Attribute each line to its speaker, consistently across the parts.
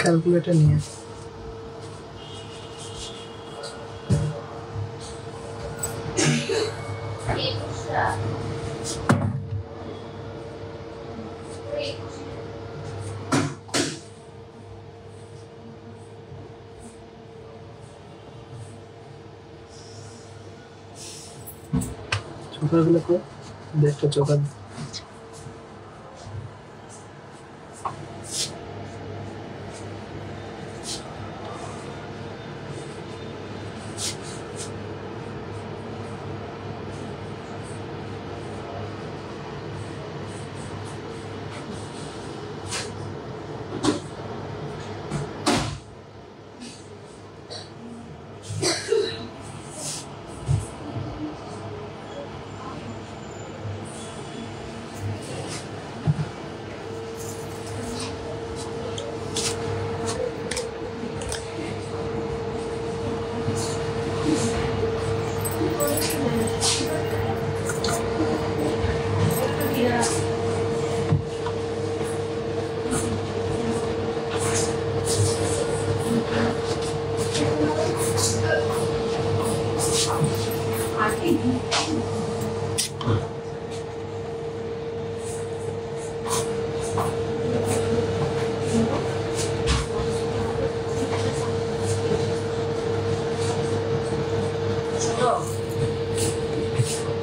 Speaker 1: Calculator নিয়ে চোখাগুলো কো দেখো চোখা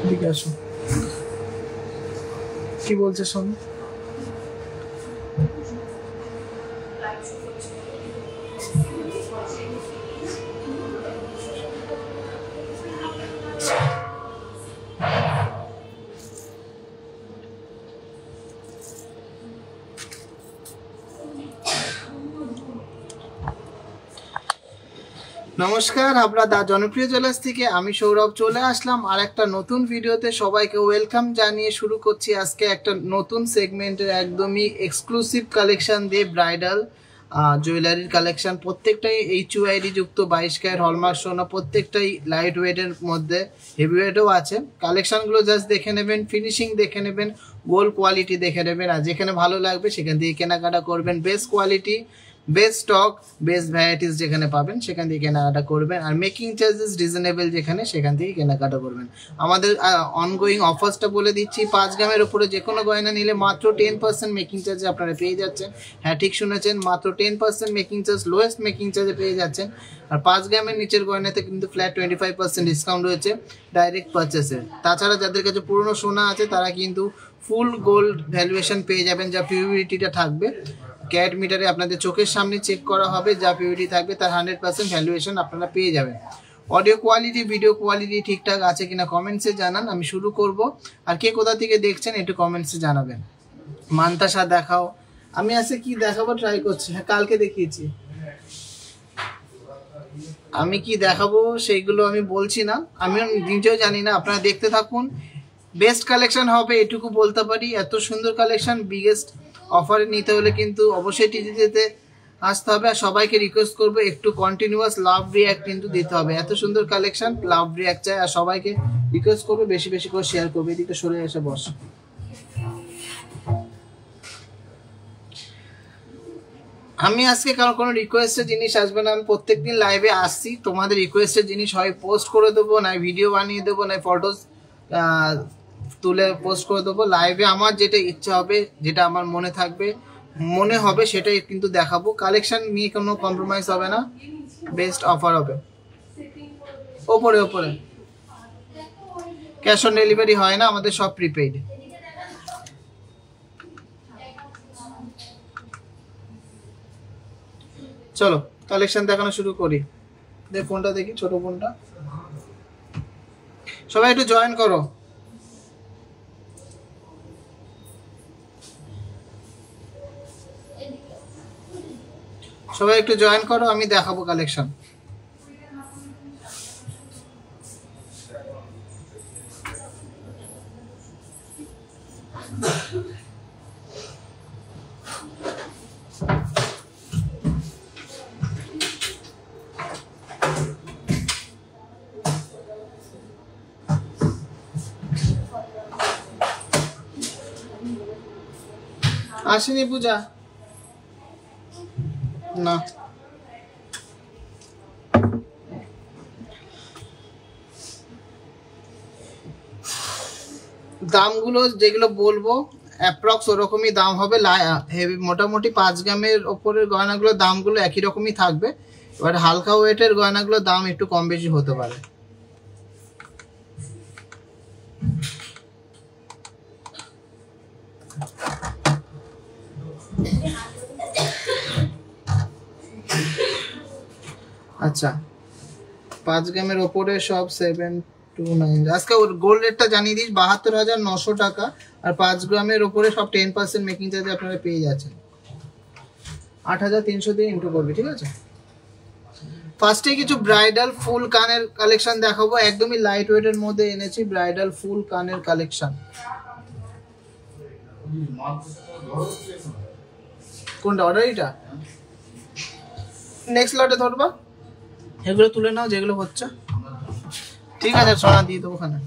Speaker 1: ঠিক আছে কি বলছে শোন নমস্কার আপনাদের জনপ্রিয় জুয়েলার্স থেকে আমি সৌরভ চলে আসলাম আর একটা নতুন ভিডিওতে সবাইকে ওয়েলকাম জানিয়ে শুরু করছি আজকে একটা নতুন সেগমেন্টের একদমই এক্সক্লুসিভ কালেকশন দিয়ে ব্রাইডাল জুয়েলারির কালেকশন প্রত্যেকটাই HUID যুক্ত 22 ক্যারেট হলমার্ক সোনা প্রত্যেকটাই লাইট ওয়েটের মধ্যে হেভি ওয়েটও আছে কালেকশনগুলো জাস্ট দেখে নেবেন ফিনিশিং দেখে নেবেন গোল্ড কোয়ালিটি দেখে নেবেন আর যেখানে ভালো লাগবে সেখান থেকে কেনাকাটা করবেন best quality best stock best varieties যেখানে পাবেন সেখান থেকে কেনাকাটা করবেন আর মেকিং চার্জেস রিজনেবল যেখানে সেখান থেকে কেনাকাটা করবেন আমাদের অনগোয়িং অফার্সটা বলে দিচ্ছি 5 গ্রামের উপরে যে কোনো গয়না নিলে মাত্র 10% মেকিং চার্জে আপনারা পেয়ে যাচ্ছেন হ্যাঁ ঠিক শুনেছেন মাত্র 10% মেকিং চার্জ লোয়েস্ট মেকিং চার্জে পেয়ে যাচ্ছেন আর 5 গ্রামের নিচের গয়নাতে কিন্তু ফ্ল্যাট 25% ডিসকাউন্ট রয়েছে ডাইরেক্ট পারচেসে তাছাড়া যাদের কাছে পুরনো সোনা আছে তারা কিন্তু ফুল গোল্ড ভ্যালুয়েশন পেয়ে যাবেন যা পিউরিটিটা থাকবে ক্যারেট মিটারে আপনাদের চোখের সামনে চেক করা হবে যা পিউরিটি থাকবে তার 100% ভ্যালুয়েশন আপনারা পেয়ে যাবেন অডিও কোয়ালিটি ভিডিও কোয়ালিটি ঠিকঠাক আছে কিনা কমেন্টসে জানান আমি শুরু করব আর কে কোথা থেকে দেখছেন একটু কমেন্টসে জানাবেন মান্তাসা দেখাও আমি আজকে কি দেখাবো ট্রাই করছি হ্যাঁ কালকে দেখিয়েছি আমি কি দেখাবো সেইগুলো আমি বলছি না আমি নিজেও জানি না আপনারা দেখতে থাকুন বেস্ট কালেকশন হবে এটুকু বলতে পারি এত সুন্দর কালেকশন বিগেস্ট অফারে নিতে হলে কিন্তু অবশ্যই টিজিতে আসতে হবে আর সবাইকে রিকোয়েস্ট করবো একটু কন্টিনিউয়াস লাভ রিঅ্যাক্ট কিন্তু দিতে হবে এত সুন্দর কালেকশন লাভ রিঅ্যাক্ট চাই আর সবাইকে রিকোয়েস্ট করবো বেশি বেশি করে শেয়ার করবে এদিকে সরে এসে বস আমি আজকে কারণ কোনো রিকোয়েস্টের জিনিস আসবে না আমি প্রত্যেকদিন লাইভে আসছি তোমাদের রিকোয়েস্টের জিনিস হয় পোস্ট করে দেবো না ভিডিও বানিয়ে দেবো না ফটোস তুলে পোস্ট করে দেবো লাইভে আমার যেটা ইচ্ছা হবে যেটা আমার মনে হবে সেটাই কিন্তু দেখাবো কালেকশন নিয়ে কোনো কম্প্রোমাইজ হবে না বেস্ট অফার হবে ওপরে ওপরে ক্যাশ অন ডেলিভারি হয় না আমাদের সব প্রিপেইড চলো কালেকশন দেখানো শুরু করি ফোনটা দেখি ছোট ফোনটা সবাই একটু জয়েন করো সবাই একটু জয়েন করো আমি দেখাবো কালেকশন আসেনি পূজা না দামগুলো যেগুলো বলবো অ্যাপ্রক্স ওরকমই দাম হবে। হেভি মোটামুটি 5 গ্রামের ওপরের গয়নাগুলোর দামগুলো একই রকমই থাকবে। এবার হালকা ওয়েটের গয়নাগুলোর দাম একটু কম বেশি হতে পারে। আচ্ছা 5 গ্রামের ওপরে সব 729। আজকে ওর গোল্ড রেটটা জানিয়ে দিস 72,900 টাকা। আর 5 গ্রামের ওপরে সব 10% মেকিং চার্জ আপনারা পেয়ে যাচ্ছেন। 8,300 দিয়ে ইন্টু করবে, ঠিক আছে। ফার্স্টে কিছু ব্রাইডাল ফুল কানের কালেকশন দেখাবো, একদমই লাইট ওয়েটের মধ্যে এনেছি ব্রাইডাল ফুল কানের কালেকশন। কোনটা অর্ডার? এটা নেক্সট লটে ধরবা, এগুলো তুলে নাও যেগুলো হচ্ছে, ঠিক আছে। সোনা দিয়ে দেবো ওখানে।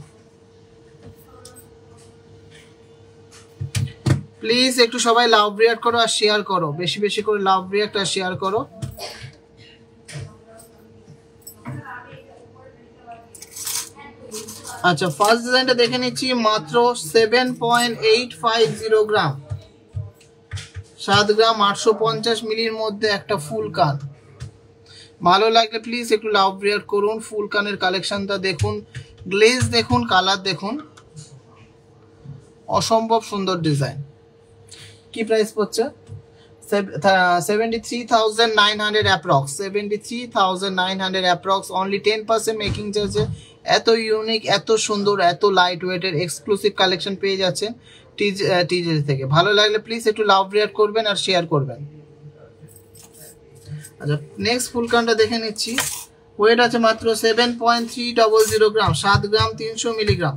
Speaker 1: প্লিজ একটু সবাই লাভ রিয়াক্ট করো আর শেয়ার করো, বেশি বেশি করে লাভ রিয়াক্ট আর শেয়ার করো। আচ্ছা ফার্স্ট ডিজাইনটা দেখে নিচ্ছি, মাত্র 7.850 গ্রাম, 7 গ্রাম 850 মিলির মধ্যে একটা ফুল কান। ভালো লাগলে প্লিজ একটু লাভ রিয়াক্ট করুন। ফুল কানের কালেকশনটা দেখুন, গ্লেজ দেখুন, কালার দেখুন, অসম্ভব সুন্দর ডিজাইন। কি প্রাইস পড়ছে? 73,900 অ্যাপ্রক্স, 73,900 অ্যাপ্রক্স। অনলি 10% মেকিং চার্জে এত ইউনিক, এত সুন্দর, এত লাইট ওয়েটের এক্সক্লুসিভ কালেকশন পেয়ে যাচ্ছেন টিজে থেকে। ভালো লাগলে প্লিজ একটু লাভ রিয়াক্ট করবেন আর শেয়ার করবেন। আচ্ছা নেক্সট ফুল কানটা দেখে নিচ্ছি, ওয়েট আছে মাত্র 7.300 গ্রাম, 7 গ্রাম 300 মিলিগ্রাম,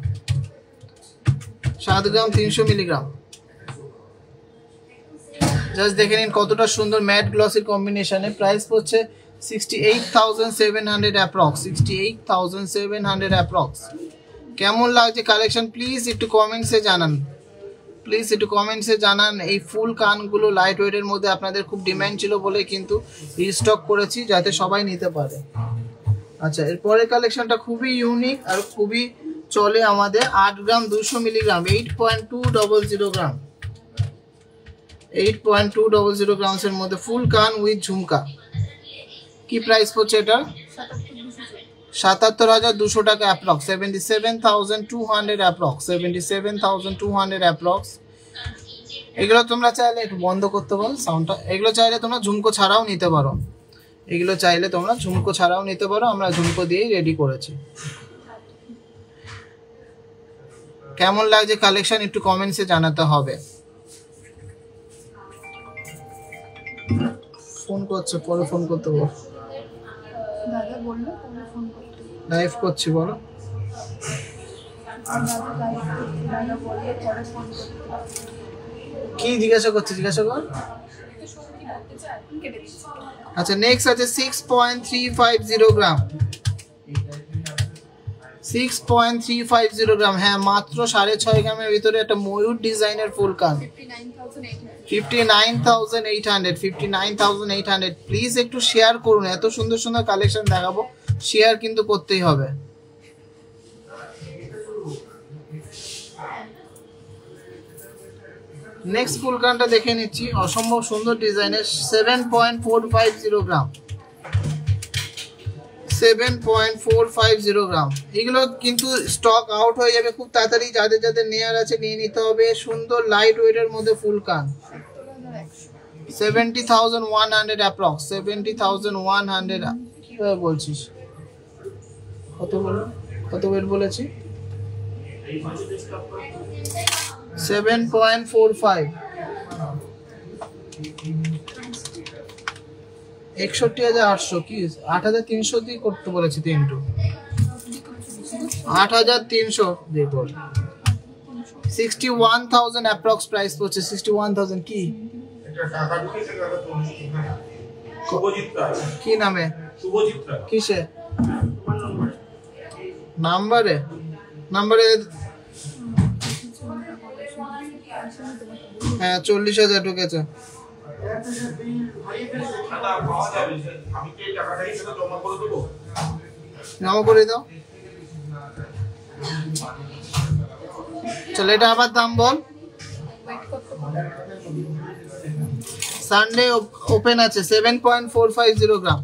Speaker 1: 7 গ্রাম 300 মিলিগ্রাম। জাস্ট দেখে নিন কতটা সুন্দর ম্যাট গ্লসের কম্বিনেশনে। প্রাইস পড়ছে 68,700 অ্যাপ্রক্স, 68,700 অ্যাপ্রক্স। কেমন লাগছে কালেকশন প্লিজ একটু কমেন্টসে জানান, প্লিজ একটু কমেন্টসে জানান। এই ফুল কানগুলো লাইট ওয়েটের মধ্যে আপনাদের খুব ডিমান্ড ছিল বলে কিন্তু রিস্টক করেছি যাতে সবাই নিতে পারে। আচ্ছা এরপরের কালেকশনটা খুবই ইউনিক আর খুবই চলে আমাদের। 8 গ্রাম 200 মিলিগ্রাম, 8.200 গ্রাম, 8.200 গ্রামসের মধ্যে ফুল কান উইথ ঝুমকা। কি প্রাইস পড়ছে এটা? 77,200 টাকা অ্যাপ্রক্স, 77,200 অ্যাপ্রক্স, 77,200 অ্যাপ্রক্স। এগুলো তোমরা চাইলে একটু বন্ধ করতে পারো সাউন্ডটা, এগুলো চাইলে তোমরা ঝুমকো ছাড়াও নিতে পারো, এগুলো চাইলে তোমরা ঝুমকো ছাড়াও নিতে পারো, আমরা ঝুমকো দিয়েই রেডি করেছি। কেমন লাগছে কালেকশন একটু কমেন্টসে জানাতে হবে। ফোন করছে, পরে ফোন করতে বল,
Speaker 2: দাদা বললো পরে ফোন করতে,
Speaker 1: লাইভ করছি বলো।
Speaker 2: দাদা বললো পরে ফোন করতে।
Speaker 1: কি জিজ্ঞাসা করছে? জিজ্ঞাসা কর। আচ্ছা নেক্সট আছে 6.350 গ্রাম, 6.350 গ্রাম। হ্যাঁ মাত্র 6.5 গ্রামের ভিতরে একটা ময়ূর ডিজাইনের ফুল কান, 59,800, 59,800। প্লিজ একটু শেয়ার করুন, এত সুন্দর সুন্দর কালেকশন দেখাবো, শেয়ার কিন্তু করতেই হবে। নেক্সট ফুল কানটা দেখে নিচ্ছি, অসম্ভব সুন্দর ডিজাইনের, 7.450 গ্রাম, 7.450 গ্রাম। এগুলো কিন্তু স্টক আউট হয়ে যাবে খুব তাড়াতাড়ি, যাদের যাদের নেয়ার আছে নিয়ে নিতে হবে। সুন্দর লাইট ওয়েটের মধ্যে ফুল কান, 70,100 অ্যাপ্রক্স, 70,100। কিভাবে বলছিস? কত বলো, কত ওয়েট বলেছি? 7.45, 61,800। কি 8,300 দিয়ে করতে বলেছি, 3 8,300 দিয়ে কর। 61,000 অ্যাপ্রক্স প্রাইস পড়ছে, 61,000। কি কি নামে? কিসে নাম্বারে? নাম্বারে হ্যাঁ 40,000 ঢুকেছে। জমা করে দাও। চলো এটা আবার দাম বল। সানডে ওপেন আছে 7.450 গ্রাম,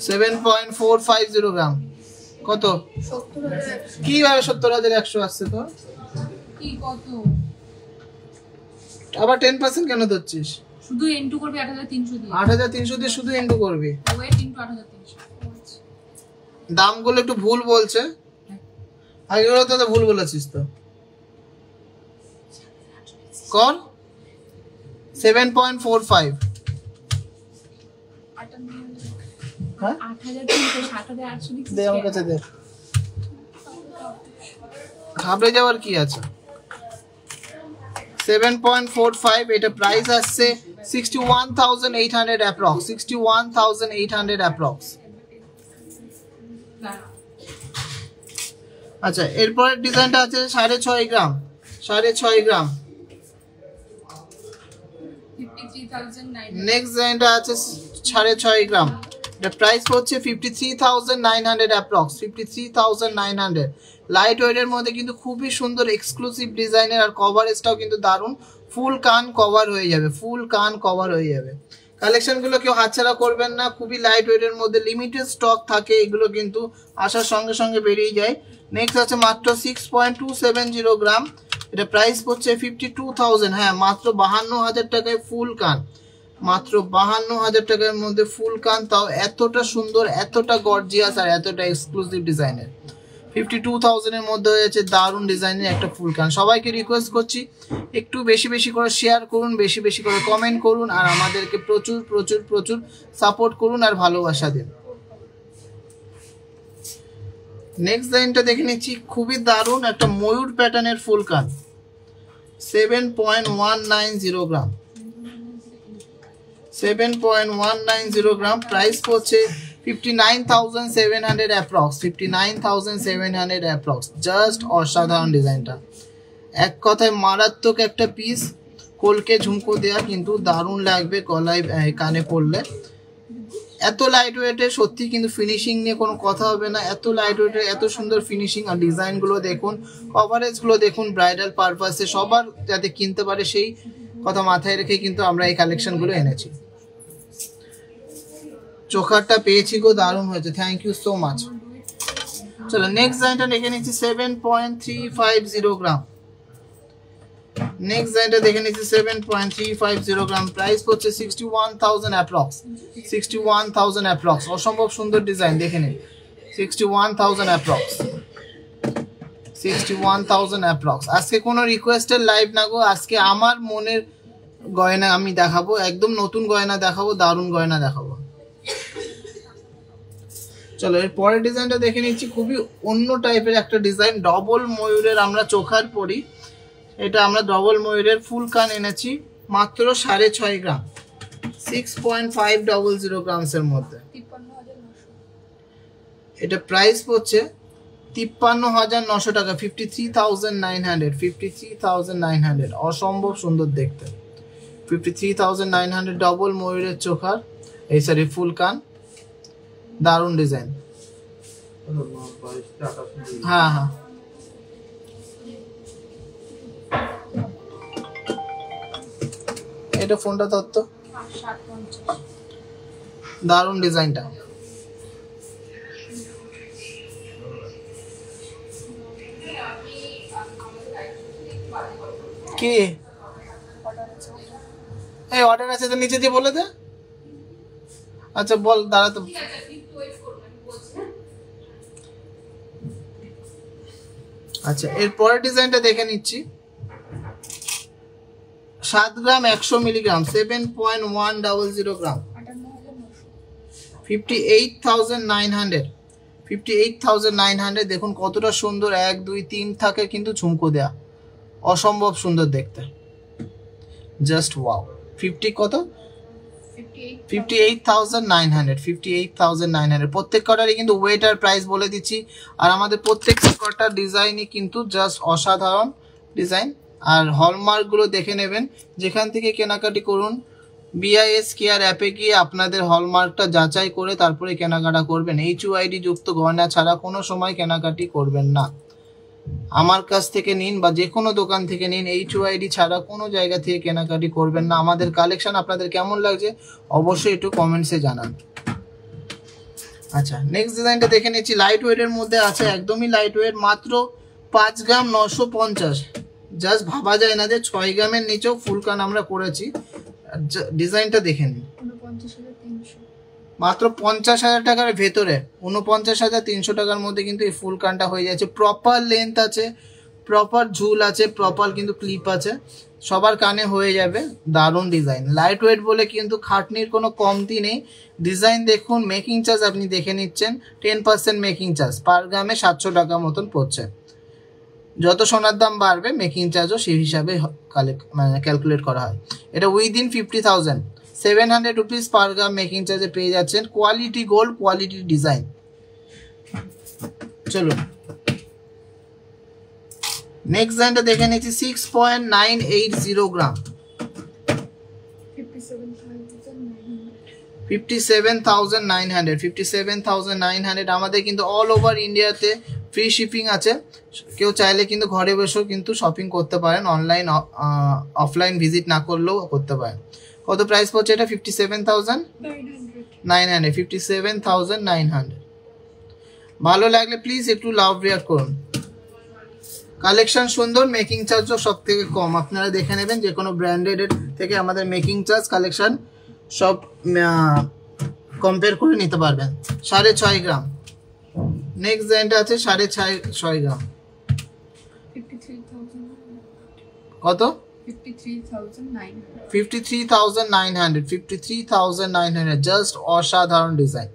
Speaker 1: 7.450 গ্রাম। কত? কি ভাবে 70,100 আসছে তো?
Speaker 2: কি কত?
Speaker 1: আবার 10% কেন ধরছিস?
Speaker 2: শুধু ইনটু করবে 8300 দিয়ে।
Speaker 1: 8300 দিয়ে শুধু ইনটু করবি?
Speaker 2: Weight into 8300।
Speaker 1: দামগুলো একটু ভুল বলছে। আগেগুলো তো ভুল বলেছিস তো। কর 7.45। হ্যাঁ
Speaker 2: 8300 7800 লিখছিস।
Speaker 1: দে আমার কাছে দে। ঘাবড়ে যাওয়ার কি আছে? 7.45 এটা প্রাইস আসছে 61,800 অ্যাপ্রক্স, 61,800 অ্যাপ্রক্স। আচ্ছা এরপরের ডিজাইনটা আছে 6.5 গ্রাম, 6.5 গ্রাম।
Speaker 2: 53,900।
Speaker 1: নেক্সট ডিজাইনটা আছে 6.5 গ্রাম, এটা প্রাইস হচ্ছে 53,900 অ্যাপ্রক্স, 53,900। লাইট ওয়েটের মধ্যে কিন্তু খুবই সুন্দর এক্সক্লুসিভ ডিজাইনের, আর কভারেজটাও কিন্তু দারুণ। ফুল কান কভার হয়ে যাবে, ফুল কান কভার হয়ে যাবে। কালেকশনগুলো কেউ হাতছাড়া করবেন না, খুবই লাইট ওয়েটের মধ্যে লিমিটেড স্টক থাকে, এগুলো কিন্তু আসার সঙ্গে সঙ্গে বেরিয়ে যায়। নেক্সট আছে মাত্র 6.270 গ্রাম, এটা প্রাইস পড়ছে 52,000। হ্যাঁ মাত্র 52,000 টাকায় ফুল কান, মাত্র 52,000 টাকার মধ্যে ফুল কান, তাও এতটা সুন্দর, এতটা গর্জিয়াস আর এতটা এক্সক্লুসিভ ডিজাইনের। 52,000 এর মধ্যে হয়েছে দারুণ ডিজাইনের একটা ফুল কান। সবাইকে রিকোয়েস্ট করছি একটু বেশি বেশি করে শেয়ার করুন, বেশি বেশি করে কমেন্ট করুন, আর আমাদেরকে প্রচুর প্রচুর প্রচুর সাপোর্ট করুন আর ভালোবাসা দিন। নেক্সট ডিজাইনটা দেখে নিচ্ছি, খুবই দারুণ একটা ময়ূর প্যাটার্নের ফুল কান, 7.190 গ্রাম, 7.190 গ্রাম। প্রাইস পড়ছে 59,700 অ্যাপ্রক্স, 59,700 অ্যাপ্রক্স। জাস্ট অসাধারণ ডিজাইনটা, এক কথায় মারাত্মক একটা পিস। কলকে ঝুমকো দেয়া, কিন্তু দারুণ লাগবে গলায় কানে পড়লে। এত লাইট ওয়েটের সত্যি কিন্তু ফিনিশিং নিয়ে কোনো কথা হবে না, এত লাইট ওয়েটের এত সুন্দর ফিনিশিং। আর ডিজাইনগুলো দেখুন, কভারেজগুলো দেখুন, ব্রাইডাল পারপাসে সবার যাতে কিনতে পারে সেই কথা মাথায় রেখে কিন্তু আমরা এই কালেকশনগুলো এনেছি। চোখারটা পেয়েছি গো, দারুণ হয়েছে, থ্যাংক ইউ সো মাচ। চলো নেক্সট ডিজাইনটা দেখে নিচ্ছি 7.350 গ্রাম। নেক্সট ডিজাইনটা দেখে নিচ্ছি 7.350 গ্রাম। প্রাইস পড়ছে 61,000 অ্যাপ্রক্স, 61,000 অ্যাপ্রক্স। অসম্ভব সুন্দর ডিজাইন, দেখে নিন 61,000 অ্যাপ্রক্স, 61,000 অ্যাপ্রক্স। আজকে কোনো রিকোয়েস্টের লাইভ না গো, আজকে আমার মনের গয়না আমি দেখাবো, একদম নতুন গয়না দেখাবো, দারুণ গয়না দেখাবো। চলো এর পরের ডিজাইনটা দেখে নিচ্ছি, খুবই অন্য টাইপের একটা ডিজাইন। ডবল ময়ূরের আমরা চোখার পরি, এটা আমরা ডবল ময়ূরের ফুল কান এনেছি মাত্র 6.5 গ্রাম, 6.500 গ্রামসের মধ্যে। এটা প্রাইস পড়ছে 53,900 টাকা, 53,900, 53,900। অসম্ভব সুন্দর দেখতে, 53,900 ডবল ময়ূরের চোখার, এই সরি ফুল কান, দারুণ ডিজাইন। হ্যাঁ হ্যাঁ এটা ফোনটা তত্ত্ব, দারুণ ডিজাইনটা। কি এই অর্ডার আছে তো নিচে দিয়ে বলে দে। আচ্ছা বল, দাঁড়া তো। আচ্ছা এর পরের ডিজাইনটা দেখে নিচ্ছি, 7 গ্রাম 100 মিলিগ্রাম, 7.100 গ্রাম, 58,900, 58,900। দেখুন কতটা সুন্দর, 1 2 3 থাকে কিন্তু ঝুমকো দেয়া, অসম্ভব সুন্দর দেখতে, জাস্ট ওয়াও। 50 কত? 58,900, 58,900। প্রত্যেক কটারই কিন্তু ওয়েট আর প্রাইস বলে দিচ্ছি, আর আমাদের প্রত্যেক কটার ডিজাইনই কিন্তু জাস্ট অসাধারণ ডিজাইন। আর হলমার্কগুলো দেখে নেবেন, যেখান থেকে কেনাকাটি করুন BIS কেয়ার অ্যাপে গিয়ে আপনাদের হলমার্কটা যাচাই করে তারপরে কেনাকাটা করবেন। HUID যুক্ত গয়না ছাড়া কোনো সময় কেনাকাটি করবেন না। আমার কাছ থেকে নিন বা যে কোনো দোকান থেকে নিন, HUID ছাড়া কোনো জায়গা থেকে কেনাকাটি করবেন না। আমাদের কালেকশন আপনাদের কেমন লাগছে অবশ্যই একটু কমেন্টসে জানান। আচ্ছা, নেক্সট ডিজাইনটা দেখে নিচ্ছি। লাইট ওয়েটের মধ্যে আছে, একদমই লাইট ওয়েট, মাত্র 5 গ্রাম 950। জাস্ট ভাবা যায় না যে 6 গ্রামের নিচেও ফুল কান আমরা করেছি। ডিজাইনটা দেখে নিন, মাত্র 50,000 টাকার ভেতরে 49,300 টাকার মধ্যে কিন্তু এই ফুল কানটা হয়ে যাচ্ছে। প্রপার লেন্থ আছে, প্রপার ঝুল আছে, প্রপার কিন্তু ক্লিপ আছে, সবার কানে হয়ে যাবে। দারুণ ডিজাইন, লাইট ওয়েট বলে কিন্তু খাটনির কোনো কমতি নেই। ডিজাইন দেখুন, মেকিং চার্জ আপনি দেখে নিচ্ছেন 10% মেকিং চার্জ, পার গ্রামে 700 টাকা মতন পড়ছে। যত সোনার দাম বাড়বে মেকিং চার্জও সেই হিসাবে ক্যালকুলেট করা হয়। এটা উইদিন 50,000, 700 রুপিস পার গ্রাম মেকিং চার্জে পেয়ে যাচ্ছেন। Quality gold, quality design. চলুন নেক্সট ডিজাইনটা দেখে নিচ্ছি। 6.980 গ্রাম, 57,900। আমাদের কিন্তু অল ওভার ইন্ডিয়াতে ফ্রি শিপিং আছে। কেউ চাইলে কিন্তু ঘরে বসেও কিন্তু শপিং করতে পারেন, অনলাইন অফলাইন ভিজিট না করলেও করতে পারেন। কত প্রাইস পড়ছে এটা? 57,900, 57,900। ভালো লাগলে প্লিজ একটু লাভ রিয়াক্ট করুন। কালেকশন সুন্দর, মেকিং চার্জও সব থেকে কম। আপনারা দেখে নেবেন যে কোনো ব্র্যান্ডেড থেকে আমাদের মেকিং চার্জ কালেকশন সব কম্পেয়ার করে নিতে পারবেন। 6.5 গ্রাম। নেক্সট ডিজাইনটা আছে 6.5 গ্রাম। কত? 53,900। জাস্ট অসাধারণ ডিজাইন,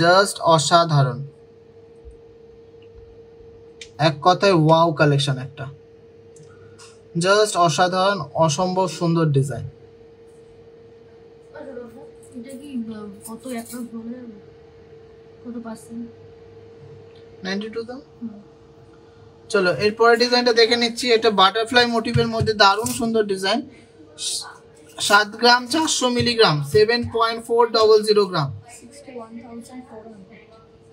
Speaker 1: জাস্ট অসাধারণ, এক কথায় ওয়াও কালেকশন একটা। জাস্ট অসাধারণ, অসম্ভব সুন্দর ডিজাইন।
Speaker 2: এটা কি কত অ্যাপ্রক্স বলে কত পার্সেন্ট?
Speaker 1: 92 দাম। চলো এরপরের ডিজাইনটা দেখে নিচ্ছি। এটা বাটারফ্লাই মোটিভের মধ্যে দারুণ সুন্দর ডিজাইন। 7 গ্রাম 400 মিলিগ্রাম, 7.400 গ্রাম,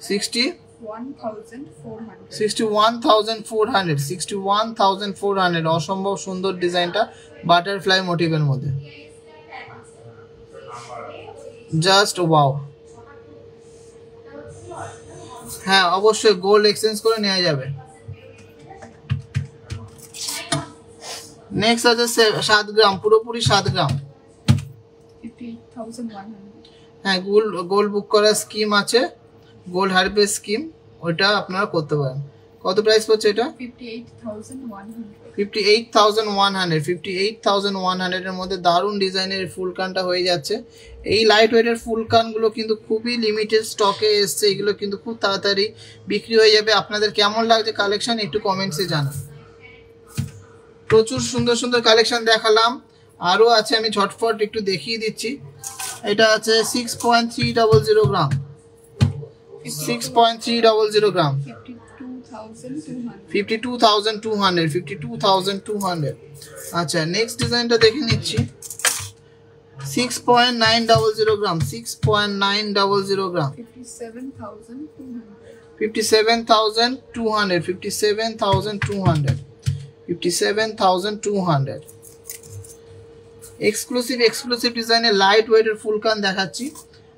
Speaker 1: 61,400। অসম্ভব সুন্দর ডিজাইনটা বাটারফ্লাই মোটিভের মধ্যে, জাস্ট ওয়াও। হ্যাঁ অবশ্যই গোল্ড এক্সচেঞ্জ করে নেওয়া যাবে। নেক্সট আছে 7 গ্রাম, পুরোপুরি 7 গ্রাম।
Speaker 2: 58,100।
Speaker 1: হ্যাঁ গোল্ড বুক করার স্কিম আছে, গোল্ড হারভেস্ট স্কিম, ওইটা আপনারা করতে পারেন। কত প্রাইস পড়ছে এটা? 58,100 এর মধ্যে দারুণ ডিজাইনের ফুল কানটা হয়ে যাচ্ছে। এই লাইট ওয়েটের ফুল কানগুলো কিন্তু খুবই লিমিটেড স্টকে এসছে, এগুলো কিন্তু খুব তাড়াতাড়ি বিক্রি হয়ে যাবে। আপনাদের কেমন লাগছে কালেকশন একটু কমেন্টসে জানান। প্রচুর সুন্দর সুন্দর কালেকশন দেখালাম, আরও আছে, আমি ঝটফট একটু দেখিয়ে দিচ্ছি। এটা আছে 6.300 গ্রাম, 6.300 গ্রাম, 52,200। আচ্ছা নেক্সট ডিজাইনটা দেখে নিচ্ছি। 6.900 গ্রাম, 6.900 গ্রাম, 57,200। এক্সক্লুসিভ ডিজাইনের লাইট ওয়েটের ফুল কান দেখাচ্ছি।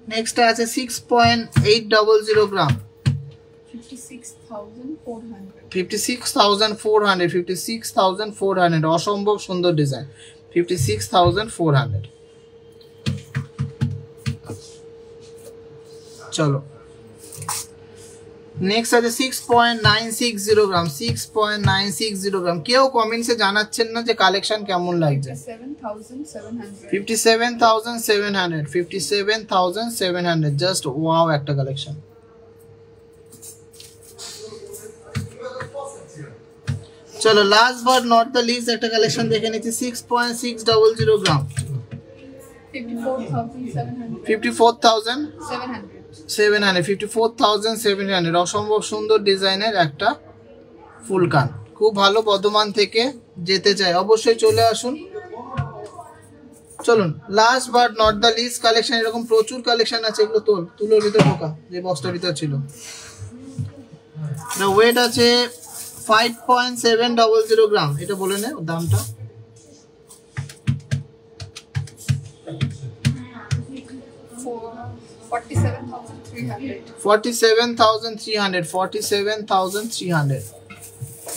Speaker 1: নেক্সট আছে 6.800 গ্রাম, 56,400। অসম্ভব সুন্দর ডিজাইন, 56,400। চলো নেক্সট আছে 6.960 গ্রাম, 6.960 গ্রাম। কেউ কমেন্টসে জানাচ্ছেন না যে কালেকশন কেমন লাগছে। 57,700। জাস্ট ওয়াও একটা কালেকশন। চলো last but not the least একটা কালেকশন দেখে নিচ্ছি। 6.600 গ্রাম, 54,700। অসম্ভব সুন্দর ডিজাইনের একটা ফুল কান। খুব ভালো, বর্ধমান থেকে যেতে চাই অবশ্যই চলে আসুন। চলুন, last but not the least collection, এরকম প্রচুর কালেকশন আছে, এগুলো তুলোর ভিতর ঢোকা, যে বক্সটার ভিতর ছিল। ওয়েট আছে 5.700 গ্রাম, এটা বলে নে দামটা। 47,300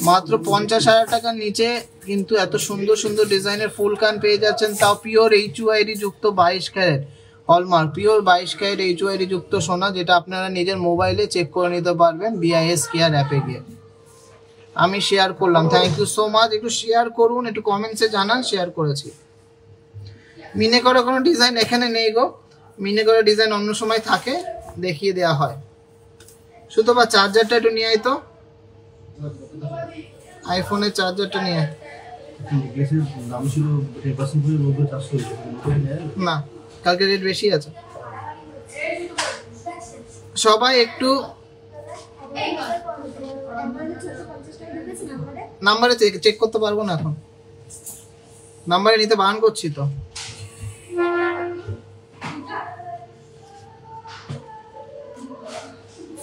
Speaker 1: মাত্র 50,000 টাকার নিচে কিন্তু এত সুন্দর সুন্দর ডিজাইনের ফুল কান পেয়ে যাচ্ছেন, তাও পিওর HUID যুক্ত 22 carat hallmark, pure 22 carat HUID যুক্ত সোনা, যেটা আপনারা নিজের মোবাইলে চেক করে নিতে পারবেন BIS কেয়ার অ্যাপে গিয়ে। আমি শেয়ার করলাম, থ্যাংক ইউ সো মাচ। একটু শেয়ার করুন, একটু কমেন্টসে জানান শেয়ার করেছি। মিনে করা কোনো ডিজাইন এখানে নেই গো, মিনে করা ডিজাইন অন্য সময় থাকে, দেখিয়ে দেওয়া হয়। শুধু বা চার্জারটা একটু নিয়ে আয় তো, আইফোনের চার্জারটা নিয়ে। না, কালকে রেট বেশি আছে। সবাই একটু নাম্বারে চেক করতে পারবো না এখন, নাম্বারে নিতে বারণ করছি তো।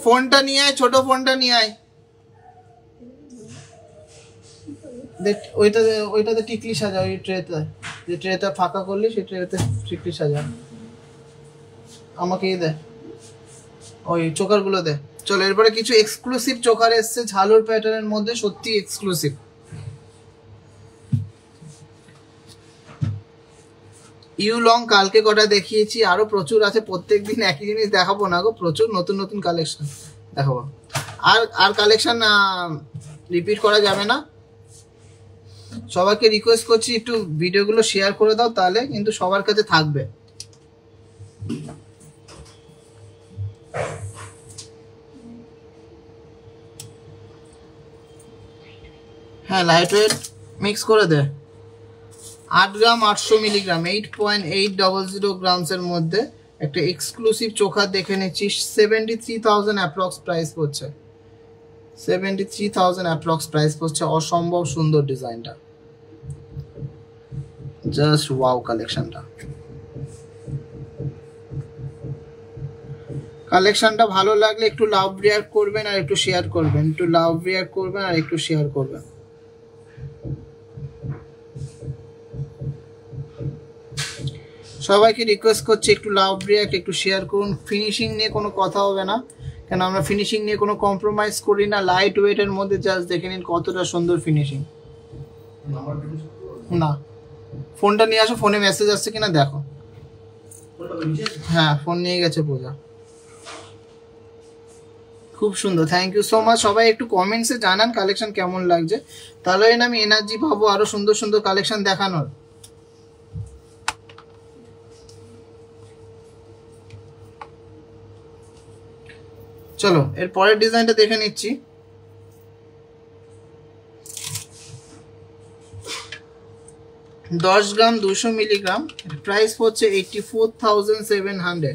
Speaker 1: ফোনটা নিয়ে আয়, ছোট ফোনটা নিয়ে আয়। দেখ ওইটাতে টিকলি সাজা, ওই ট্রেতে, যে ট্রেটা ফাঁকা করলি সেই ট্রেতে টিকলি সাজা। আমাকে দে ওই চোকার গুলো দে। চলো, এরপরে কিছু এক্সক্লুসিভ চোকার এসছে ঝালুর প্যাটার্নের মধ্যে, সত্যি এক্সক্লুসিভ। ইউলং কালকে কটা দেখিয়েছি, আরো প্রচুর আছে, প্রত্যেকদিন একই জিনিস দেখাবো না গো, প্রচুর নতুন নতুন কালেকশন দেখাবো। আর কালেকশন রিপিট করা যাবে না। সবাইকে রিকোয়েস্ট করছি একটু ভিডিওগুলো শেয়ার করে দাও, তাহলে কিন্তু সবার কাছে থাকবে। হ্যাঁ, লাইট ওয়েট মিক্স করে দে। 8 গ্রাম 800 মিলিগ্রাম 8.800 গ্রামসের মধ্যে একটা এক্সক্লুসিভ চোখা দেখে নিচ্ছি। 73,000 অ্যাপ্রক্স প্রাইস পড়ছে, 73,000 অ্যাপ্রক্স প্রাইস পড়ছে। অসম্ভব সুন্দর ডিজাইনটা, জাস্ট ওয়াও কালেকশনটা। কালেকশনটা ভালো লাগলে একটু লাভ রিয়াক্ট করবেন আর একটু শেয়ার করবেন, একটু লাভ রিয়াক্ট করবেন আর একটু শেয়ার করবেন। সবাইকে রিকোয়েস্ট করছি একটু লাভ রিয়াক্ট, একটু শেয়ার করুন। ফিনিশিং নিয়ে কোনো কথা হবে না, কেন আমরা ফিনিশিং নিয়ে কোনো কম্প্রোমাইজ করি না। লাইট ওয়েটের মধ্যে জাস্ট দেখে নিন কতটা সুন্দর ফিনিশিং। না, ফোনটা নিয়ে আসো, ফোনে মেসেজ আসছে কিনা দেখো। হ্যাঁ, ফোন নিয়ে গেছে পূজা। খুব সুন্দর, থ্যাংক ইউ সো মাচ। সবাই একটু কমেন্টসে জানান কালেকশন কেমন লাগছে, তাহলে আমি এনার্জি পাবো আরো সুন্দর সুন্দর কালেকশন দেখানোর। চলো, এর পরের ডিজাইনটা দেখে নিচ্ছি। দশ গ্রাম 200 মিলিগ্রাম, প্রাইস হচ্ছে 84,700,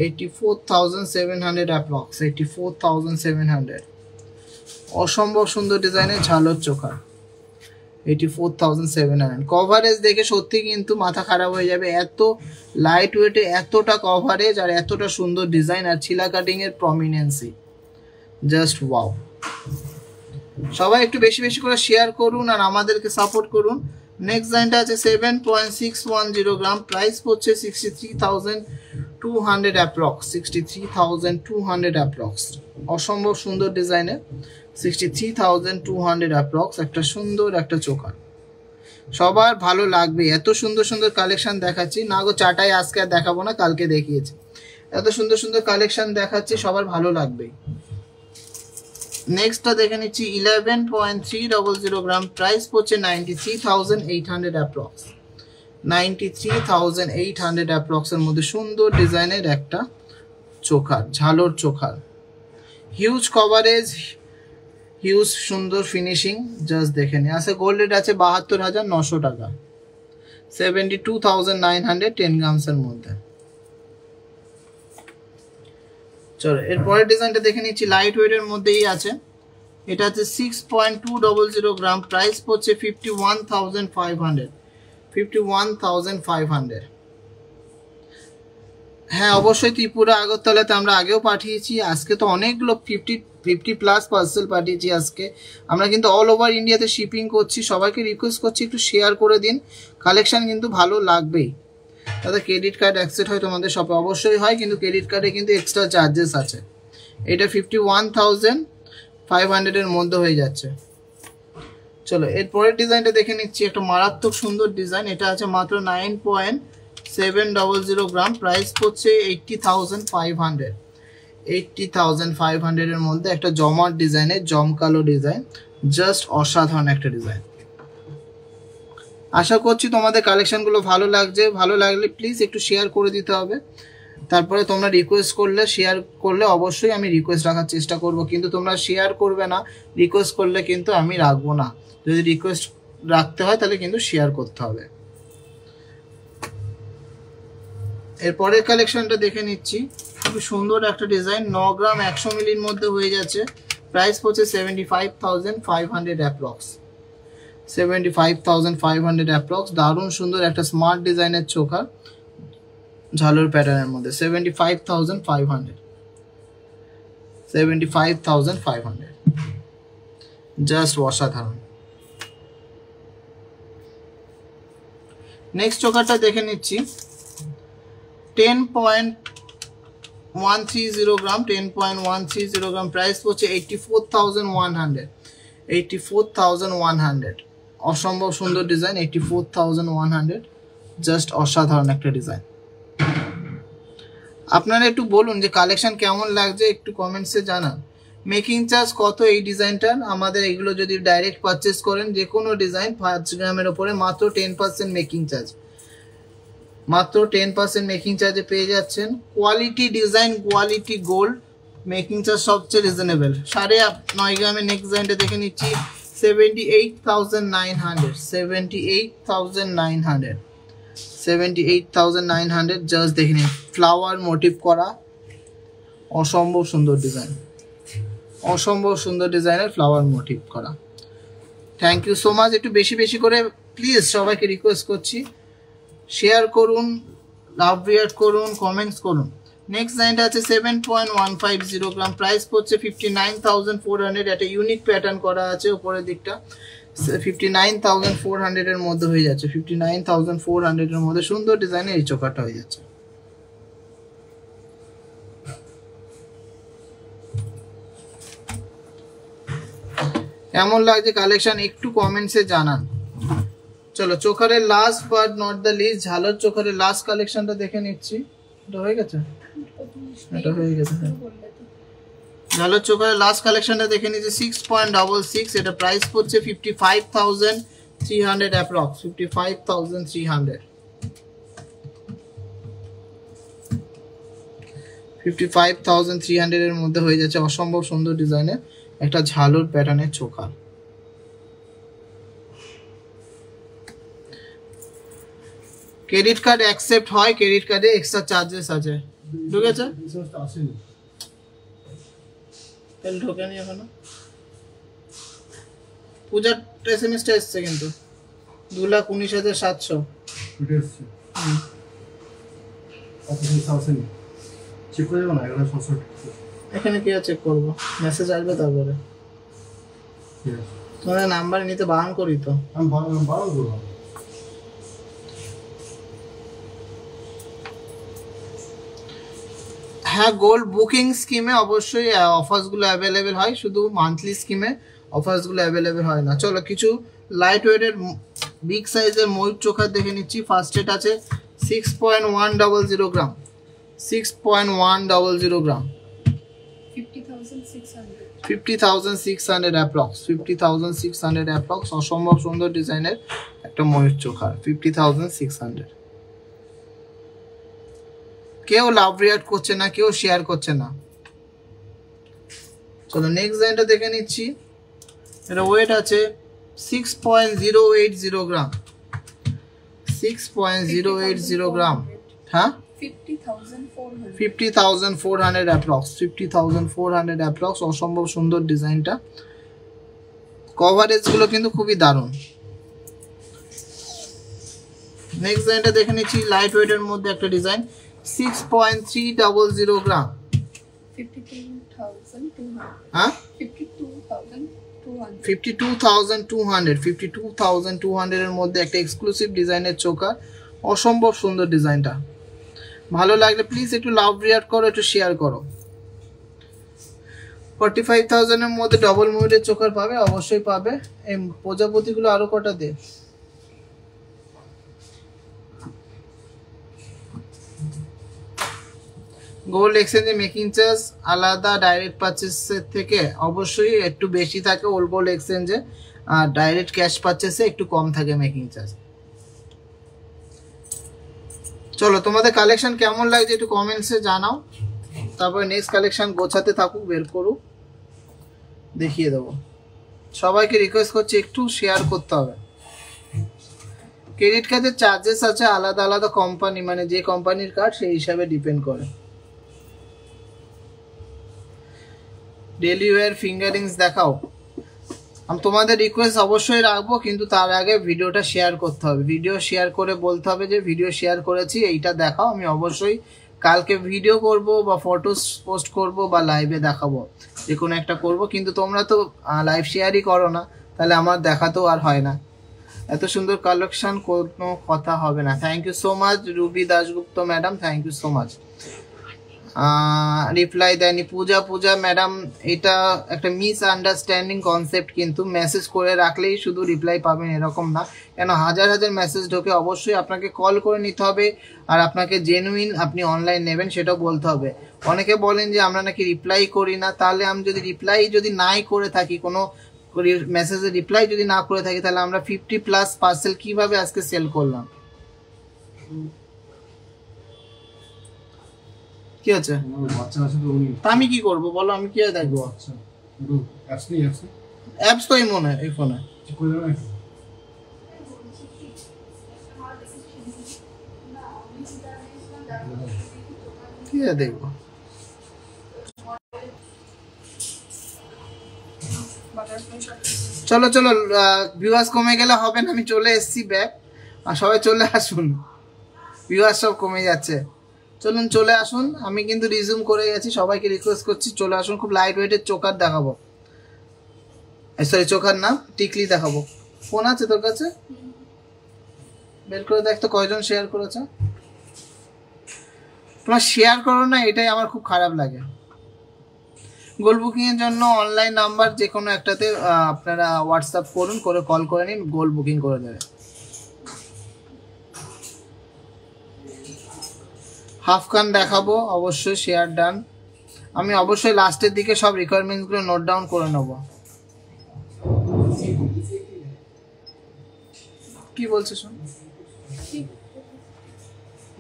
Speaker 1: 84,700 অ্যাপ্রক্স, 84,700। অসম্ভব সুন্দর ডিজাইনের ঝালর চোখা, 84,700। কভারেজ দেখে সত্যি কিন্তু মাথা খারাপ হয়ে যাবে, এত লাইট ওয়েটে এতটা কভারেজ আর এতটা সুন্দর ডিজাইন আর ছিলা কাটিং এর প্রমিনেন্সি, জাস্ট ওয়াও। সবাই একটু বেশি বেশি করে শেয়ার করুন আর আমাদেরকে সাপোর্ট করুন। নেক্সট ডিজাইনটা আছে 7.610 গ্রাম, প্রাইস পড়ছে 63,200 অ্যাপ্রক্স, 63,200 অ্যাপ্রক্স। অসম্ভব সুন্দর ডিজাইনের 63,200 অ্যাপ্রক্স। একটা সুন্দর একটা চোখা, সবার ভালো লাগবে। এত সুন্দর সুন্দর কালেকশন দেখাচ্ছি না গো, চাটাই আজকে আর দেখাবো না, কালকে দেখিয়েছি। এত সুন্দর সুন্দর কালেকশন দেখাচ্ছি, সবার ভালো লাগবে। নেক্সটটা দেখে নিচ্ছি 11.300 গ্রাম, প্রাইস পড়ছে 93,800 অ্যাপ্রক্স, 93,800 অ্যাপ্রক্সের মধ্যে সুন্দর ডিজাইনের একটা চোখার, ঝালর চোখার। হিউজ কভারেজ, হিউজ সুন্দর ফিনিশিং, জাস্ট দেখে নিন। আছে গোল্ড রেট আছে 72,900 টাকা, 72,900 10 গ্রামসের মধ্যে। চলো, এর পরের ডিজাইনটা দেখে নিচ্ছি, লাইট ওয়েটের মধ্যেই আছে, এটা হচ্ছে 6.200 গ্রাম, প্রাইস পড়ছে 51,500। 51,500। হ্যাঁ অবশ্যই ত্রিপুরা আগরতলাতে আমরা আগেও পাঠিয়েছি, আজকে তো অনেকগুলো 50+ পার্সেল পাঠিয়েছি আজকে। আমরা কিন্তু অল ওভার ইন্ডিয়াতে শিপিং করছি, সবাইকে রিকোয়েস্ট করছি একটু শেয়ার করে দিন, কালেকশন কিন্তু ভালো লাগবেই। দাদা ক্রেডিট কার্ড অ্যাকসেপ্ট হয় তোমাদের শপে? অবশ্যই হয়, কিন্তু ক্রেডিট কার্ডে কিন্তু এক্সট্রা চার্জেস আছে। এটা 51,500 এর মধ্যে হয়ে যাচ্ছে। চলো এর পরের ডিজাইনটা দেখে নিচ্ছি, একটা মারাত্মক সুন্দর ডিজাইন। এটা আছে মাত্র 9.700 গ্রাম, প্রাইস পড়ছে 80,500। 80,500 এর মধ্যে একটা জমাট ডিজাইনের জমকালো ডিজাইন, জাস্ট অসাধারণ একটা ডিজাইন। আশা করছি তোমাদের কালেকশনগুলো ভালো লাগছে, ভালো লাগলে প্লিজ একটু শেয়ার করে দিতে হবে। তারপরে তোমরা রিকোয়েস্ট করলে, শেয়ার করলে অবশ্যই আমি রিকোয়েস্ট রাখার চেষ্টা করব, কিন্তু তোমরা শেয়ার করবে না, রিকোয়েস্ট করলে কিন্তু আমি রাখবো না। যদি রিকোয়েস্ট রাখতে হয় তাহলে কিন্তু শেয়ার করতে হবে। এরপরের কালেকশনটা দেখে নিচ্ছি, খুব সুন্দর একটা ডিজাইন, 9 গ্রাম 100 মিলির মধ্যে হয়ে যাচ্ছে, প্রাইস পড়ছে 75,500 অ্যাপ্রক্স। 75,500 অ্যাপ্রক্স। দারুণ সুন্দর একটা স্মার্ট ডিজাইনের চোখা ঝালর প্যাটার্নের মধ্যে, 75,500। 75,500, জাস্ট অসাধারণ। নেক্সট চোখাটা দেখে নিচ্ছি, 10.130 গ্রাম, 10.130 গ্রাম, প্রাইস পড়ছে 84,100। 84,100, অসম্ভব সুন্দর ডিজাইন। 84,100, জাস্ট অসাধারণ একটা ডিজাইন। আপনারা একটু বলুন যে কালেকশন কেমন লাগছে, একটু কমেন্টসে জানান। মেকিং চার্জ কত এই ডিজাইনটার? আমাদের এগুলো যদি ডাইরেক্ট পারচেস করেন যে কোনো ডিজাইন 5 গ্রামের ওপরে, মাত্র 10% মেকিং চার্জ, মাত্র 10% মেকিং চার্জে পেয়ে যাচ্ছেন। Quality design, quality gold, making charge সবচেয়ে রিজনেবল। 9.5 গ্রামের নেক্সট ডিজাইনটা দেখে নিচ্ছি, 78,900। 78,900, 78,900, জাস্ট দেখে নিন, ফ্লাওয়ার মোটিভ করা, অসম্ভব সুন্দর ডিজাইন, অসম্ভব সুন্দর ডিজাইনের ফ্লাওয়ার মোটিভ করা। Thank you so much. একটু বেশি বেশি করে প্লিজ সবাইকে রিকোয়েস্ট করছি, শেয়ার করুন, লাভ রিয়াক্ট করুন, কমেন্টস করুন। নেক্সট ডিজাইনটা আছে 7.150 গ্রাম, প্রাইস পড়ছে 59,400। একটা ইউনিক প্যাটার্ন করা আছে উপরের দিকটা, 59,400 এর মধ্যে হয়ে যাচ্ছে। 59,400 এর মধ্যে সুন্দর ডিজাইনের এই চোকাটা হয়ে যাচ্ছে। কেমন লাগছে কালেকশন একটু কমেন্টসে জানান। চলো চোখারের last but not the least, ঝালর চোখারের লাস্ট কালেকশনটা দেখে নিচ্ছি। এটা হয়ে গেছে, এটা হয়ে গেছে। ঝালর চোখারের লাস্ট কালেকশনটা দেখে নিচ্ছি, 6.66। এটা প্রাইস পড়ছে 55,300 অ্যাপ্রক্স। 55,300, 55,300 এর মধ্যে হয়ে যাচ্ছে। অসম্ভব সুন্দর ডিজাইনের একটা ঝালর প্যাটার্নের চোখা। ক্রেডিট কার্ড অ্যাকসেপ্ট হয়, ক্রেডিট কার্ডে এক্সট্রা চার্জেস আছে। ঢুকেছে? তাহলে ঢোকেনি এখনো। পূজার এসএমএসটা এসছে কিন্তু 2,19,700। এখানে কি চেক করবো? মেসেজ আসবে তারপরে। তোমার নাম্বার নিতে বারণ করি তো। হ্যাঁ, গোল্ড বুকিং স্কিমে অবশ্যই অফার্সগুলো অ্যাভেলেবেল হয়, শুধু মান্থলি স্কিমে অফার্সগুলো অ্যাভেলেবেল হয় না। চলো কিছু লাইট ওয়েটের বিগ সাইজের ময়ূর চোখা দেখে নিচ্ছি। ফার্স্ট রেট আছে 6.100 গ্রাম, 6.100 গ্রাম, 50,600 অ্যাপ্রক্স। 50,600 অ্যাপ্রক্স, অসম্ভব সুন্দর ডিজাইনের একটা ময়ূর চোখা। 50,600। কেউ লাভ রিয়াক্ট করছে না, কেউ শেয়ার করছে না। চলো নেক্সট ডিজাইনটা দেখে নিচ্ছি। এটা ওয়েট আছে 6.080 গ্রাম, 6.080 গ্রাম। হ্যাঁ, 50,400 অ্যাপ্রক্স। 50,400 অ্যাপ্রক্স, অসম্ভব সুন্দর ডিজাইনটা। কভারেজ গুলো কিন্তু খুবই দারুণ। নেক্সট ডিজাইনটা দেখে নিচ্ছি, লাইট ওয়েট এর মধ্যে একটা ডিজাইন, 6.300 গ্রাম।
Speaker 2: 52,200
Speaker 1: হ্যাঁ
Speaker 2: 52,200
Speaker 1: 52,200 এর মধ্যে একটা এক্সক্লুসিভ ডিজাইনের চোকার, অসম্ভব সুন্দর ডিজাইনটা। ভালো লাগলে প্লিজ একটু লাভ রিয়াক্ট করো, একটু শেয়ার করো। 45,000 এর মধ্যে ডবল মুডের চোকার পাবে, অবশ্যই পাবে। এই প্রজাপতিগুলো আরো কটা দে। গোল্ড এক্সচেঞ্জে মেকিং চার্জ আলাদা, ডাইরেক্ট পারচেসের থেকে অবশ্যই একটু বেশি থাকে ওল্ড গোল্ড এক্সচেঞ্জে, আর ডাইরেক্ট ক্যাশ পারচেসে একটু কম থাকে মেকিং চার্জ। চলো তোমাদের কালেকশন কেমন লাগছে একটু কমেন্টসে জানাও, তারপরে নেক্সট কালেকশন গোছাতে থাকুক, বের করুক, দেখিয়ে দেবো। সবাইকে রিকোয়েস্ট করছি একটু শেয়ার করতে হবে। ক্রেডিট কার্ডের চার্জেস আছে আলাদা আলাদা কোম্পানি, মানে যে কোম্পানির কার্ড সেই হিসাবে ডিপেন্ড করে। ডেলি ওয়্যার ফিঙ্গারিংস দেখাও, আমি তোমাদের রিকোয়েস্ট অবশ্যই রাখবো, কিন্তু তার আগে ভিডিওটা শেয়ার করতে হবে। ভিডিও শেয়ার করে বলতে হবে যে ভিডিও শেয়ার করেছি, এইটা দেখাও। আমি অবশ্যই কালকে ভিডিও করব বা ফটোস পোস্ট করব বা লাইভে দেখাবো, যে কোনো একটা করব, কিন্তু তোমরা তো লাইভ শেয়ারই করো না, তাহলে আমার দেখাতেও আর হয় না। এত সুন্দর কালেকশন, কোনো কথা হবে না। Thank you so much Ruby Dasgupta madam, thank you so much. Reply দেয়নি পূজা ম্যাডাম, এটা একটা মিস আন্ডারস্ট্যান্ডিং কনসেপ্ট, কিন্তু মেসেজ করে রাখলেই শুধু রিপ্লাই পাবেন এরকম না, কেন হাজার হাজার মেসেজ ঢোকে। অবশ্যই আপনাকে কল করে নিতে হবে, আর আপনাকে জেনুইন আপনি অনলাইন নেবেন সেটাও বলতে হবে। অনেকে বলেন যে আমরা নাকি রিপ্লাই করি না, তাহলে আমি যদি রিপ্লাই যদি নাই করে থাকি, কোনো মেসেজে রিপ্লাই যদি না করে থাকি, তাহলে আমরা 50+ পার্সেল কিভাবে আজকে সেল করলাম? কি আছে? আমি কি করব বলো, আমি কি দেখবো? অ্যাপস তো এই মনে এই ফোনে কি দেখবো। চলো চলো, ভিউয়ার্স কমে গেলে হবে না, আমি চলে এসেছি ব্যাক, আর সবাই চলে আসুন। ভিউয়ার্স সব কমে যাচ্ছে, চলুন চলে আসুন। আমি কিন্তু রিজিউম করে গেছি, সবাইকে রিকোয়েস্ট করছি চলে আসুন। খুব লাইট ওয়েটের চোকার দেখাবো, সরি চোকার না, টিকলি দেখাবো। ফোন আছে তোর কাছে? বের করে দেখ তো কয়জন শেয়ার করেছে। তোমার শেয়ার করো না, এটাই আমার খুব খারাপ লাগে। গোল্ড বুকিং এর জন্য অনলাইন নাম্বার যে কোনো একটাতে আপনারা হোয়াটসঅ্যাপ করুন, করে কল করে নিন, গোল্ড বুকিং করে দেবে। হাফ কান দেখাবো, অবশ্যই শেয়ার ডান। আমি অবশ্যই লাস্টের দিকে সব রিকোয়ারমেন্টসগুলো নোট ডাউন করে নেব। কি বলছো শোন?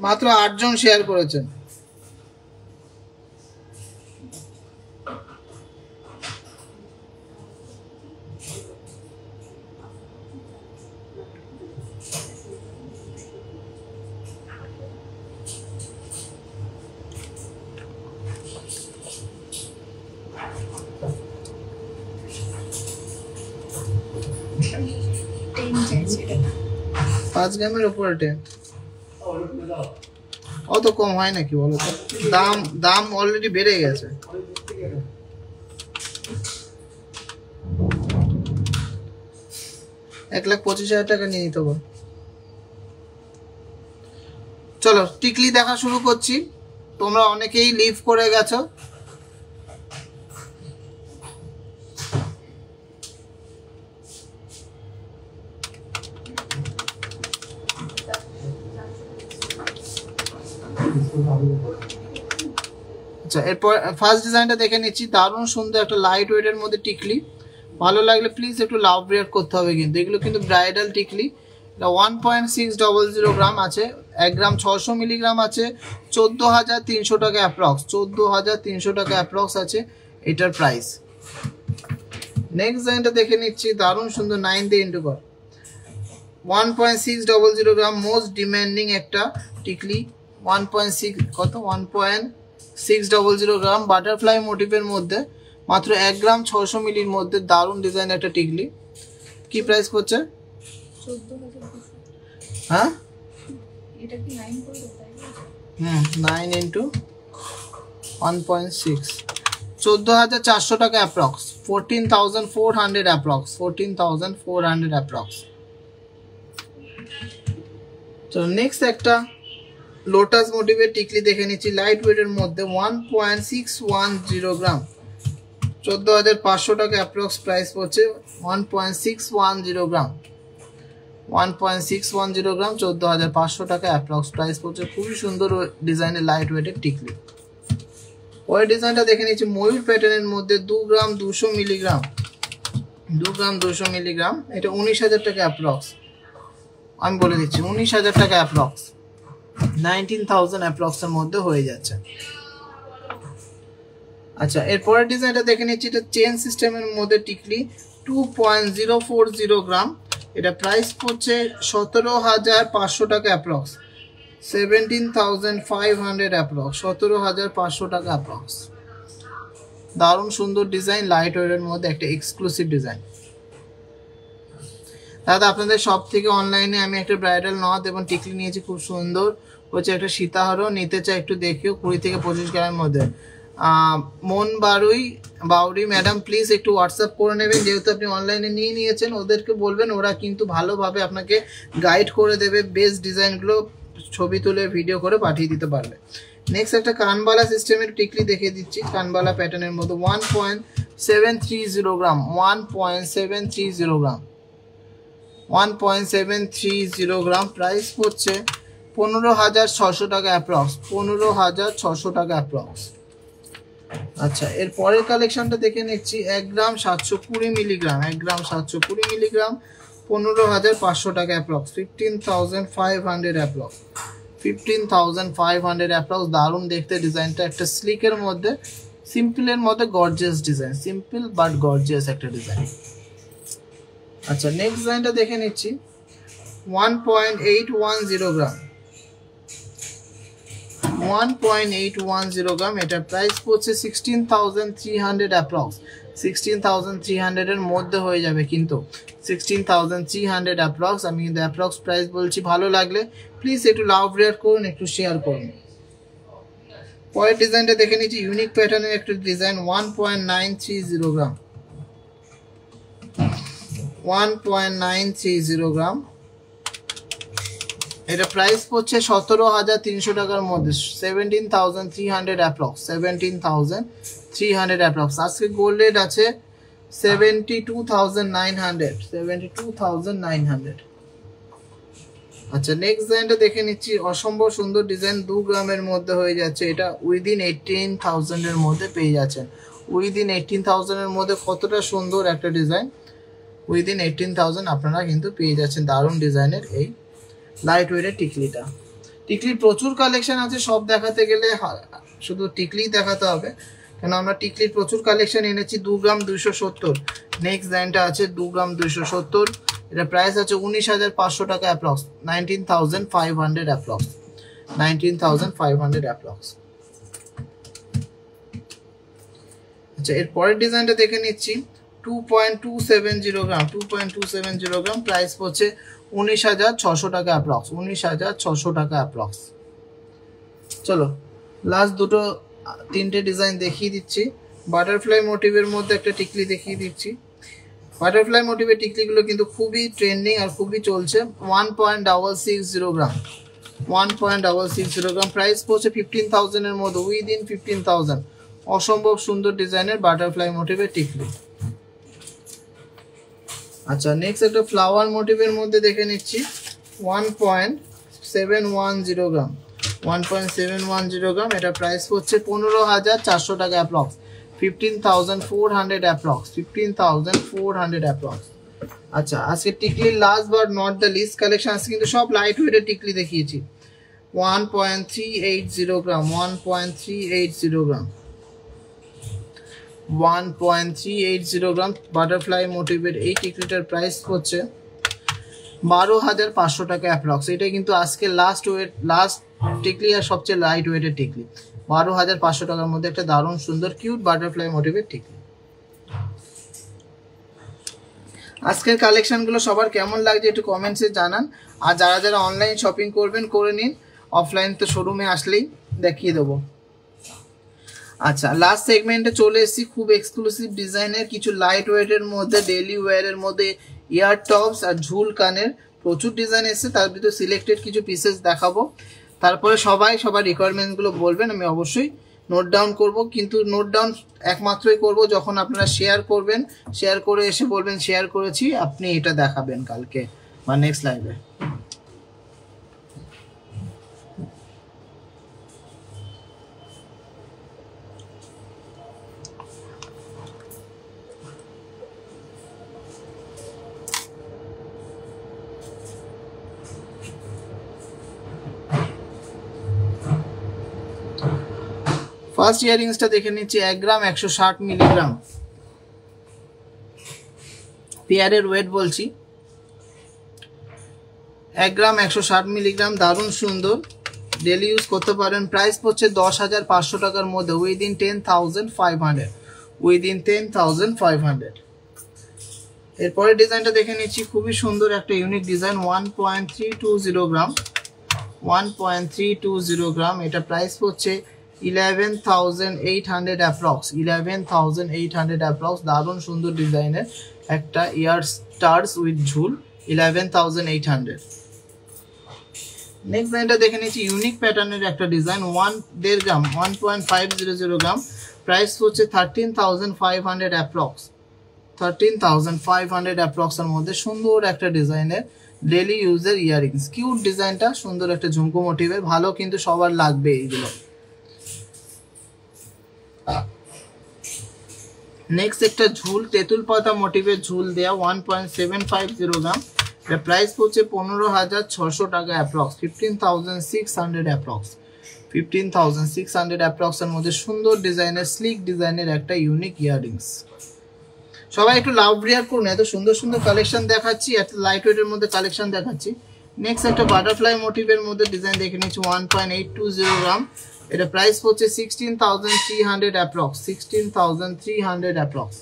Speaker 1: মাত্র 8 জন শেয়ার করেছেন। পাঁচ গ্রামের উপরে 10, অত কম হয় নাকি বলো তো? দাম অলরেডি বেড়ে গেছে। $1,25,000 নিয়ে নিতে হবে। চলো টিকলি দেখা শুরু করছি। তোমরা অনেকেই লিভ করে গেছো, আচ্ছা এরপর ফার্স্ট ডিজাইনটা দেখে নিচ্ছি। দারুণ সুন্দর একটা লাইট ওয়েটের মধ্যে টিকলি, ভালো লাগলে প্লিজ একটু লাভ রিয়াক্ট করতে হবে। কিন্তু এগুলো কিন্তু ব্রাইডাল টিকলি। 1.600 গ্রাম আছে, 1 গ্রাম 600 মিলিগ্রাম আছে, 14,300 টাকা অ্যাপ্রক্স, 14,300 টাকা অ্যাপ্রক্স আছে এটার প্রাইস। নেক্সট ডিজাইনটা দেখে নিচ্ছি, দারুণ সুন্দর 9 দিয়ে ইন্টু কর। 1.600 গ্রাম, মোস্ট ডিমান্ডিং একটা টিকলি। 1.6 কত 1.600 গ্রাম, বাটারফ্লাই মোটিভের মধ্যে, মাত্র 1 গ্রাম 600 মিলির মধ্যে দারুণ ডিজাইন একটা টিকলি। কি প্রাইস পড়ছে?
Speaker 2: 14,200।
Speaker 1: হ্যাঁ
Speaker 2: এটা কি 9 করে তাই?
Speaker 1: 9 ইন্টু 1.6, 14,400 টাকা অ্যাপ্রক্স, 14,400 অ্যাপ্রক্স, 14,400 অ্যাপ্রক্স। তো নেক্সট একটা লোটাস মোটিভের টিকলি দেখে নিচ্ছি, লাইট ওয়েটের মধ্যে 1.610 গ্রাম, 14,500 টাকা অ্যাপ্রক্স প্রাইস পড়ছে। 1.610 গ্রাম, 1.610 গ্রাম, 14,500 টাকা অ্যাপ্রক্স প্রাইস পড়ছে। খুবই সুন্দর ডিজাইনের লাইট ওয়েটের টিকলি। ওই ডিজাইনটা দেখে নিচ্ছি ময়ূর প্যাটার্নের মধ্যে 2 গ্রাম 200 মিলিগ্রাম, 2 গ্রাম 200 মিলিগ্রাম, এটা 19,000 টাকা অ্যাপ্রক্স। আমি বলে দিচ্ছি 19,000 টাকা অ্যাপ্রক্স, 19,000 অ্যাপ্রক্সের মধ্যে হয়ে যাচ্ছে। আচ্ছা এরপরের ডিজাইনটা দেখে নিচ্ছি, এটা চেন সিস্টেমের মধ্যে টিকলি 2.040 গ্রাম, এটা প্রাইস পড়ছে 17,500 টাকা অ্যাপ্রক্স, 17,500 অ্যাপ্রক্স, 17,500 টাকা অ্যাপ্রক্স। দারুণ সুন্দর ডিজাইন, লাইট ওয়েটের মধ্যে একটা এক্সক্লুসিভ ডিজাইন। দাদা আপনাদের সব থেকে অনলাইনে আমি একটা ব্রাইডাল নথ এবং টিকলি নিয়েছি, খুব সুন্দর হচ্ছে একটা সীতাহারও নিতে চাই, একটু দেখিও, 20 থেকে 25 গ্রামের মধ্যে। মন বাউরি ম্যাডাম প্লিজ একটু হোয়াটসঅ্যাপ করে নেবেন, যেহেতু আপনি অনলাইনে নিয়ে নিয়েছেন, ওদেরকে বলবেন, ওরা কিন্তু ভালোভাবে আপনাকে গাইড করে দেবে, বেস্ট ডিজাইনগুলো ছবি তুলে ভিডিও করে পাঠিয়ে দিতে পারবে। নেক্সট একটা কানবালা সিস্টেমের টিকলি দেখিয়ে দিচ্ছি, কানবালা প্যাটার্নের মধ্যে 1.730 গ্রাম, 1.730 গ্রাম, 1.730 গ্রাম, প্রাইস পড়ছে 15,600 টাকা অ্যাপ্রক্স, 15,600 টাকা অ্যাপ্রক্স। আচ্ছা এর পরের কালেকশনটা দেখে নিচ্ছি, 1 গ্রাম 720 মিলিগ্রাম, 1 গ্রাম 720 মিলিগ্রাম, 15,500 টাকা অ্যাপ্রক্স, 15,500 অ্যাপ্রক্স, 15,500 অ্যাপ্রক্স। দারুণ দেখতে ডিজাইনটা, একটা স্লিকের মধ্যে, সিম্পলের মধ্যে gorgeous design, simple but gorgeous একটা ডিজাইন। আচ্ছা নেক্সট ডিজাইনটা দেখে নিচ্ছি, 1.810 গ্রাম, 1.810 গ্রাম, এটা প্রাইস পড়ছে 16,300 অ্যাপ্রক্স, 16,300 এর মধ্যে হয়ে যাবে কিন্তু, 16,300 অ্যাপ্রক্স। আমি কিন্তু অ্যাপ্রক্স প্রাইস বলছি, ভালো লাগলে প্লিজ একটু লাভ রিয়াক্ট করুন, একটু শেয়ার করুন। পরের ডিজাইনটা দেখে নিচ্ছি, ইউনিক প্যাটার্নের একটা ডিজাইন, 1.930 গ্রাম, 1.930 গ্রাম, এটা প্রাইস পড়ছে 17,300 টাকার মধ্যে, 17,300 অ্যাপ্রক্স, 17,300 অ্যাপ্রক্স। আজকে গোল্ড রেট আছে 72,900, 72,900। আচ্ছা নেক্সট ডিজাইনটা দেখে নিচ্ছি, অসম্ভব সুন্দর ডিজাইন, 2 গ্রামের মধ্যে হয়ে যাচ্ছে, এটা উইদিন 18,000 এর মধ্যে পেয়ে যাচ্ছেন, উইদিন 18,000 এর মধ্যে। কতটা সুন্দর একটা ডিজাইন, উইদিন 18,000 আপনারা কিন্তু পেয়ে যাচ্ছেন দারুণ ডিজাইনের এই লাইট ওয়েটের টিকলিটা। টিকলির প্রচুর কালেকশন আছে, সব দেখাতে গেলে শুধু টিকলি দেখাতে হবে, কেন আমরা টিকলির প্রচুর কালেকশন এনেছি। 2 গ্রাম 270, নেক্সট ডিজাইনটা আছে 2 গ্রাম 270, এটা প্রাইস আছে 19,500 টাকা অ্যাপ্রক্স, 19,500 অ্যাপ্রক্স, 19,500 অ্যাপ্রক্স। আচ্ছা এর পরের ডিজাইনটা দেখে নিচ্ছি, 2.270 গ্রাম, 2.270 গ্রাম, প্রাইস পড়ছে 19,600 টাকা অ্যাপ্রক্স, 19,600 টাকা অ্যাপ্রক্স। চলো লাস্ট দুটো 3টে ডিজাইন দেখিয়ে দিচ্ছি। বাটারফ্লাই মোটিভের মধ্যে একটা টিকলি দেখিয়ে দিচ্ছি। বাটারফ্লাই মোটিভের টিকলিগুলো কিন্তু খুবই ট্রেন্ডিং আর খুবই চলছে। 1.660 গ্রাম, 1.660 গ্রাম, প্রাইস পড়ছে 15,000 এর মধ্যে, উইদিন 15,000। অসম্ভব সুন্দর ডিজাইনের বাটারফ্লাই মোটিভের টিকলি। আচ্ছা নেক্সট একটা ফ্লাওয়ার মোটিভের মধ্যে দেখে নিচ্ছি, 1.710 গ্রাম, 1.710 গ্রাম, এটা প্রাইস পড়ছে 15,400 টাকা অ্যাপ্রক্স, 15,400 অ্যাপ্রক্স, 15,400 অ্যাপ্রক্স। আচ্ছা আজকে টিকলির last but not the least collection আছে, কিন্তু সব লাইট ওয়েটের টিকলি দেখিয়েছি। 1.380 গ্রাম, 1.380 গ্রাম, 1.380 গ্রাম, বাটারফ্লাই মোটিভের এই টিকলিটার প্রাইস হচ্ছে 12,500 টাকা অ্যাপ্রক্স। এটা কিন্তু আজকে লাস্ট টিকলি আর সবচেয়ে লাইট ওয়েটের টিকলি। 12,500 টাকার মধ্যে একটা দারুণ সুন্দর কিউট বাটারফ্লাই মোটিভের টিকলি। আজকের কালেকশনগুলো সবার কেমন লাগছে একটু কমেন্টসে জানান। আর যারা যারা অনলাইন শপিং করবেন করে নিন, অফলাইন তো শোরুমে আসলেই দেখিয়ে দেবো। আচ্ছা, লাস্ট সেগমেন্টে চলে এসেছি খুব এক্সক্লুসিভ ডিজাইনের কিছু লাইট ওয়েটের মধ্যে, ডেইলি ওয়্যারের মধ্যে ইয়ার টপস আর ঝুল কানের প্রচুর ডিজাইন এসেছে। তার ভিতরে সিলেক্টেড কিছু পিসেস দেখাবো, তারপরে সবার রিকোয়ারমেন্টসগুলো বলবেন, আমি অবশ্যই নোট ডাউন করব। কিন্তু নোট ডাউন একমাত্রই করব যখন আপনারা শেয়ার করবেন, শেয়ার করে এসে বলবেন শেয়ার করেছি, আপনি এটা দেখাবেন কালকে বা নেক্সট লাইভে। ফার্স্ট ইয়ারিংসটা দেখে নিচ্ছি 1 গ্রাম 160 মিলিগ্রাম পেয়ারের ওয়েট বলছি, 1 গ্রাম 160 মিলিগ্রাম, দারুণ সুন্দর, ডেলি ইউজ করতে পারেন। প্রাইস পড়ছে 10,500 টাকার মধ্যে, উইদিন 10,500, উইদিন 10,500। এরপরে ডিজাইনটা দেখে নিচ্ছি, খুবই সুন্দর একটা ইউনিক ডিজাইন, 1.320 গ্রাম, 1.320 গ্রাম। এটা প্রাইস পড়ছে 11,800 অ্যাপ্রক্স, 11,800 অ্যাপ্রক্স। দারুণ সুন্দর ডিজাইনের একটা ইয়ার স্টার্স উইথ ঝুল, 11,800। নেক্সট ডিজাইনটা দেখে নিচ্ছি, ইউনিক প্যাটার্নের একটা ডিজাইন, 1.5 গ্রাম, 1.500 গ্রাম। প্রাইস হচ্ছে 13,500 অ্যাপ্রক্স, 13,500 অ্যাপ্রক্সের মধ্যে সুন্দর একটা ডিজাইনের ডেলি ইউজের ইয়ারিংস। কিউট ডিজাইনটা, সুন্দর একটা ঝুমকো মোটিভের, ভালো কিন্তু সবার লাগবে এইগুলো। নেক্সট একটা ঝুল, তেঁতুল পাতা মোটিভের ঝুল দেয়া, 1.750 গ্রাম। এটা প্রাইস পড়ছে 15,600 টাকা অ্যাপ্রক্স, 15,600 অ্যাপ্রক্স, 15,600 অ্যাপ্রক্সের মধ্যে সুন্দর ডিজাইনের স্লিক ডিজাইনের একটা ইউনিক ইয়ারিংস। সবাই একটু লাভ রিয়ার করুন, এত সুন্দর সুন্দর কালেকশন দেখাচ্ছি, এত লাইট ওয়েটের মধ্যে কালেকশন দেখাচ্ছি। নেক্সট একটা বাটারফ্লাই মোটিভের মধ্যে ডিজাইন দেখে নিচ্ছি, 1.820 গ্রাম। এটা প্রাইস পড়ছে 16,300 অ্যাপ্রক্স, 16,300 অ্যাপ্রক্স,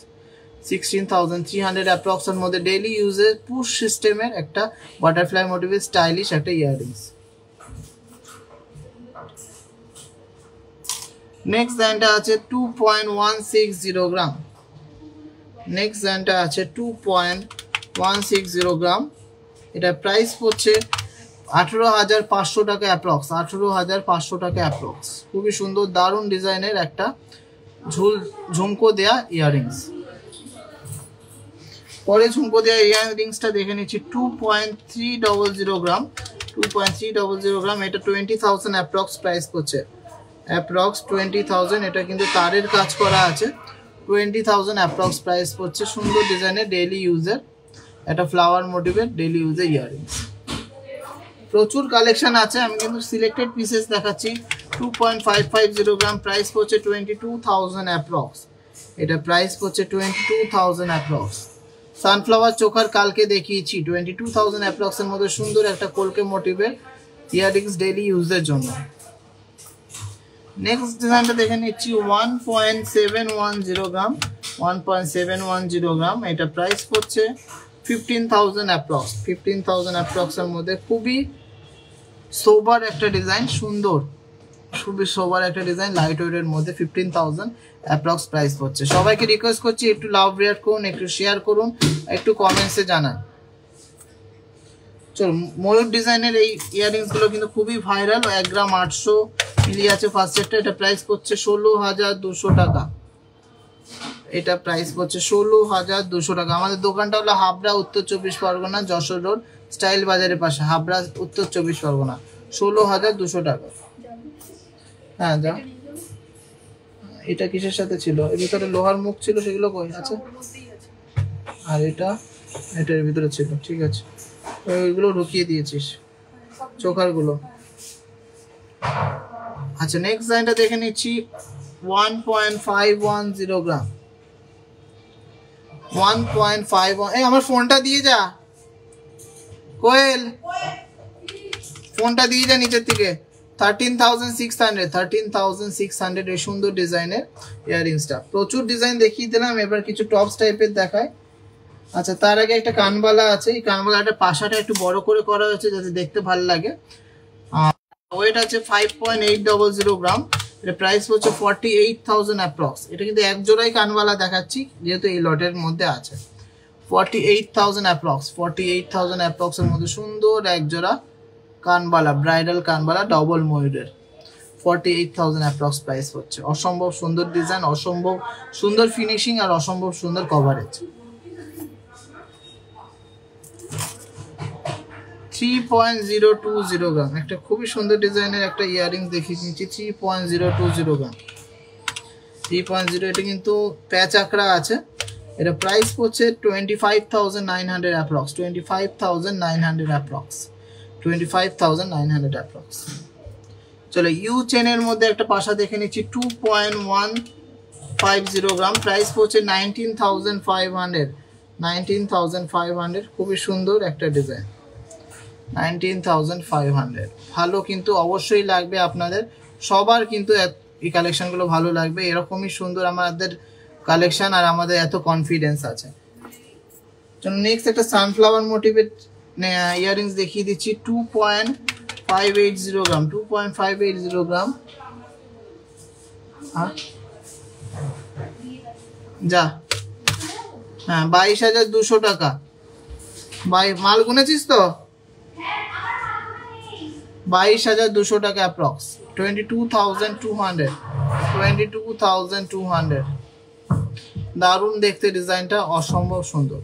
Speaker 1: 16,300 অ্যাপ্রক্সের মধ্যে ডেইলি ইউজের পুশ সিস্টেমের একটা বাটারফ্লাই মোটিভের স্টাইলিশ একটা ইয়ারিংস। নেক্সট ডিজাইনটা আছে 2.160 গ্রাম, নেক্সট ডিজাইনটা আছে 2.160 গ্রাম। এটা প্রাইস পড়ছে 18,500 টাকা অ্যাপ্রক্স, 18,500 টাকা অ্যাপ্রক্স। খুবই সুন্দর দারুণ ডিজাইনের একটা ঝুমকো দেয়া ইয়ারিংস। পরে ঝুমকো দেয়া ইয়ারিংসটা দেখে নিচ্ছি, 2.300 গ্রাম, 2.300 গ্রাম। এটা 20,000 অ্যাপ্রক্স প্রাইস পড়ছে, অ্যাপ্রক্স 20,000। এটা কিন্তু তারের কাজ করা আছে, 20,000 অ্যাপ্রক্স প্রাইস পড়ছে। সুন্দর ডিজাইনের ডেইলি ইউজের একটা ফ্লাওয়ার মোটিভের ডেইলি ইউজের ইয়ারিংস। প্রচুর কালেকশন আছে, আমি কিন্তু সিলেক্টেড পিসেস দেখাচ্ছি। 2.550 গ্রাম, প্রাইস পড়ছে 22,000 অ্যাপ্রক্স। এটা প্রাইস পড়ছে 22,000 অ্যাপ্রক্স। সানফ্লাওয়ার চোকার কালকে দেখিয়েছি, 22,000 অ্যাপ্রক্সের মধ্যে সুন্দর একটা কলকে মোটিভের ইয়ারিংস ডেইলি ইউজের জন্য। নেক্সট ডিজাইনটা দেখে নিচ্ছি, 1.710 গ্রাম, 1.710 গ্রাম। এটা প্রাইস পড়ছে 15,000 অ্যাপ্রক্স, 15,000 অ্যাপ্রক্সের মধ্যে খুবই সোবার একটা ডিজাইন, সুন্দর খুবই সোবার একটা ডিজাইন, লাইট ওয়েটের মধ্যে 15,000 অ্যাপ্রক্স প্রাইস পড়ছে। সবাইকে রিকোয়েস্ট করছি একটু লাভ রিয়াক্ট করুন, একটু শেয়ার করুন, একটু কমেন্টসে জানান। চলো, ময়ূর ডিজাইনের এই ইয়ারিংসগুলো কিন্তু খুবই ভাইরাল, 1 গ্রাম 800 মিলি আছে ফার্স্ট সেটটা। এটা প্রাইস পড়ছে 16,200 টাকা, এটা প্রাইস পড়ছে 16,200 টাকা। আমাদের দোকানটা হলো হাবড়া, উত্তর 24 পরগনা, যশোর রোড, স্টাইল বাজারের পাশে, হাবড়া, উত্তর 24 পরগনা, 16,200 টাকা। হ্যাঁ যা, এটা কিসের সাথে ছিল? এর ভিতরে লোহার মুখ ছিল, সেগুলো কই আছে? আর এটা এটার ভিতরে ছিল, ঠিক আছে, ওইগুলো ঢুকিয়ে দিয়েছিস, চোখারগুলো। আচ্ছা, নেক্সট ডিজাইনটা দেখে নিচ্ছি, 1.510 গ্রাম, 1.51। এই আমার ফোনটা দিয়ে যা কোয়েল, ফোনটা দিয়ে যা নিচের থেকে। 13,600, 13,600 এই সুন্দর ডিজাইনের ইয়ারিংসটা। প্রচুর ডিজাইন দেখিয়ে দিলাম, এবার কিছু টপস টাইপের দেখায়। আচ্ছা, তার আগে একটা কানবালা আছে। এই কানবালাটা পাশাটা একটু বড় করে করা হয়েছে যাতে দেখতে ভালো লাগে। ওয়েট আছে 5.800 গ্রাম। এটা প্রাইস হচ্ছে 48,000 অ্যাপ্রক্স। এটা কিন্তু এক জোড়াই কানবালা দেখাচ্ছি যেহেতু এই লটের মধ্যে আছে। 48,000 অ্যাপ্রক্স, 48,000 অ্যাপ্রক্স এর মধ্যে সুন্দর এক জোড়া কানবালা, ব্রাইডাল কানবালা ডবল ময়ূরের। 48,000 অ্যাপ্রক্স প্রাইস হচ্ছে। অসম্ভব সুন্দর ডিজাইন, অসম্ভব সুন্দর ফিনিশিং আর অসম্ভব সুন্দর কভারেজ। 3.020 গ্রাম, একটা খুবই সুন্দর ডিজাইনের একটা ইয়াররিংস দেখিয়ে নিচ্ছি। 3.020 গ্রাম, 3.0। এটা কিন্তু প্যাচ আঁকড়া আছে। এটা প্রাইস পড়ছে 25,900 অ্যাপ্রক্স, 25,900 অ্যাপ্রক্স, 25,900 অ্যাপ্রক্স। চলো ইউ চেনের মধ্যে একটা পাশা দেখে নিচ্ছি। 2.150 গ্রাম, প্রাইস পড়ছে 19,500, 19,500। খুবই সুন্দর একটা ডিজাইন, 19,500। ভালো কিন্তু অবশ্যই লাগবে আপনাদের সবার, কিন্তু এই কালেকশনগুলো ভালো লাগবে। এরকমই সুন্দর আমাদের কালেকশন আর আমাদের এত কনফিডেন্স আছে। চলো নেক্সট একটা সানফ্লাওয়ার মোটিভের ইয়াররিংস দেখিয়ে দিচ্ছি। 2.580 গ্রাম, 2.580 গ্রাম। যা, হ্যাঁ 22,200 টাকা। মাল গুনেছিস তো? 22,200 টাকা অ্যাপ্রক্স, 22,200, 22,200। দারুণ দেখতে ডিজাইনটা, অসম্ভব সুন্দর।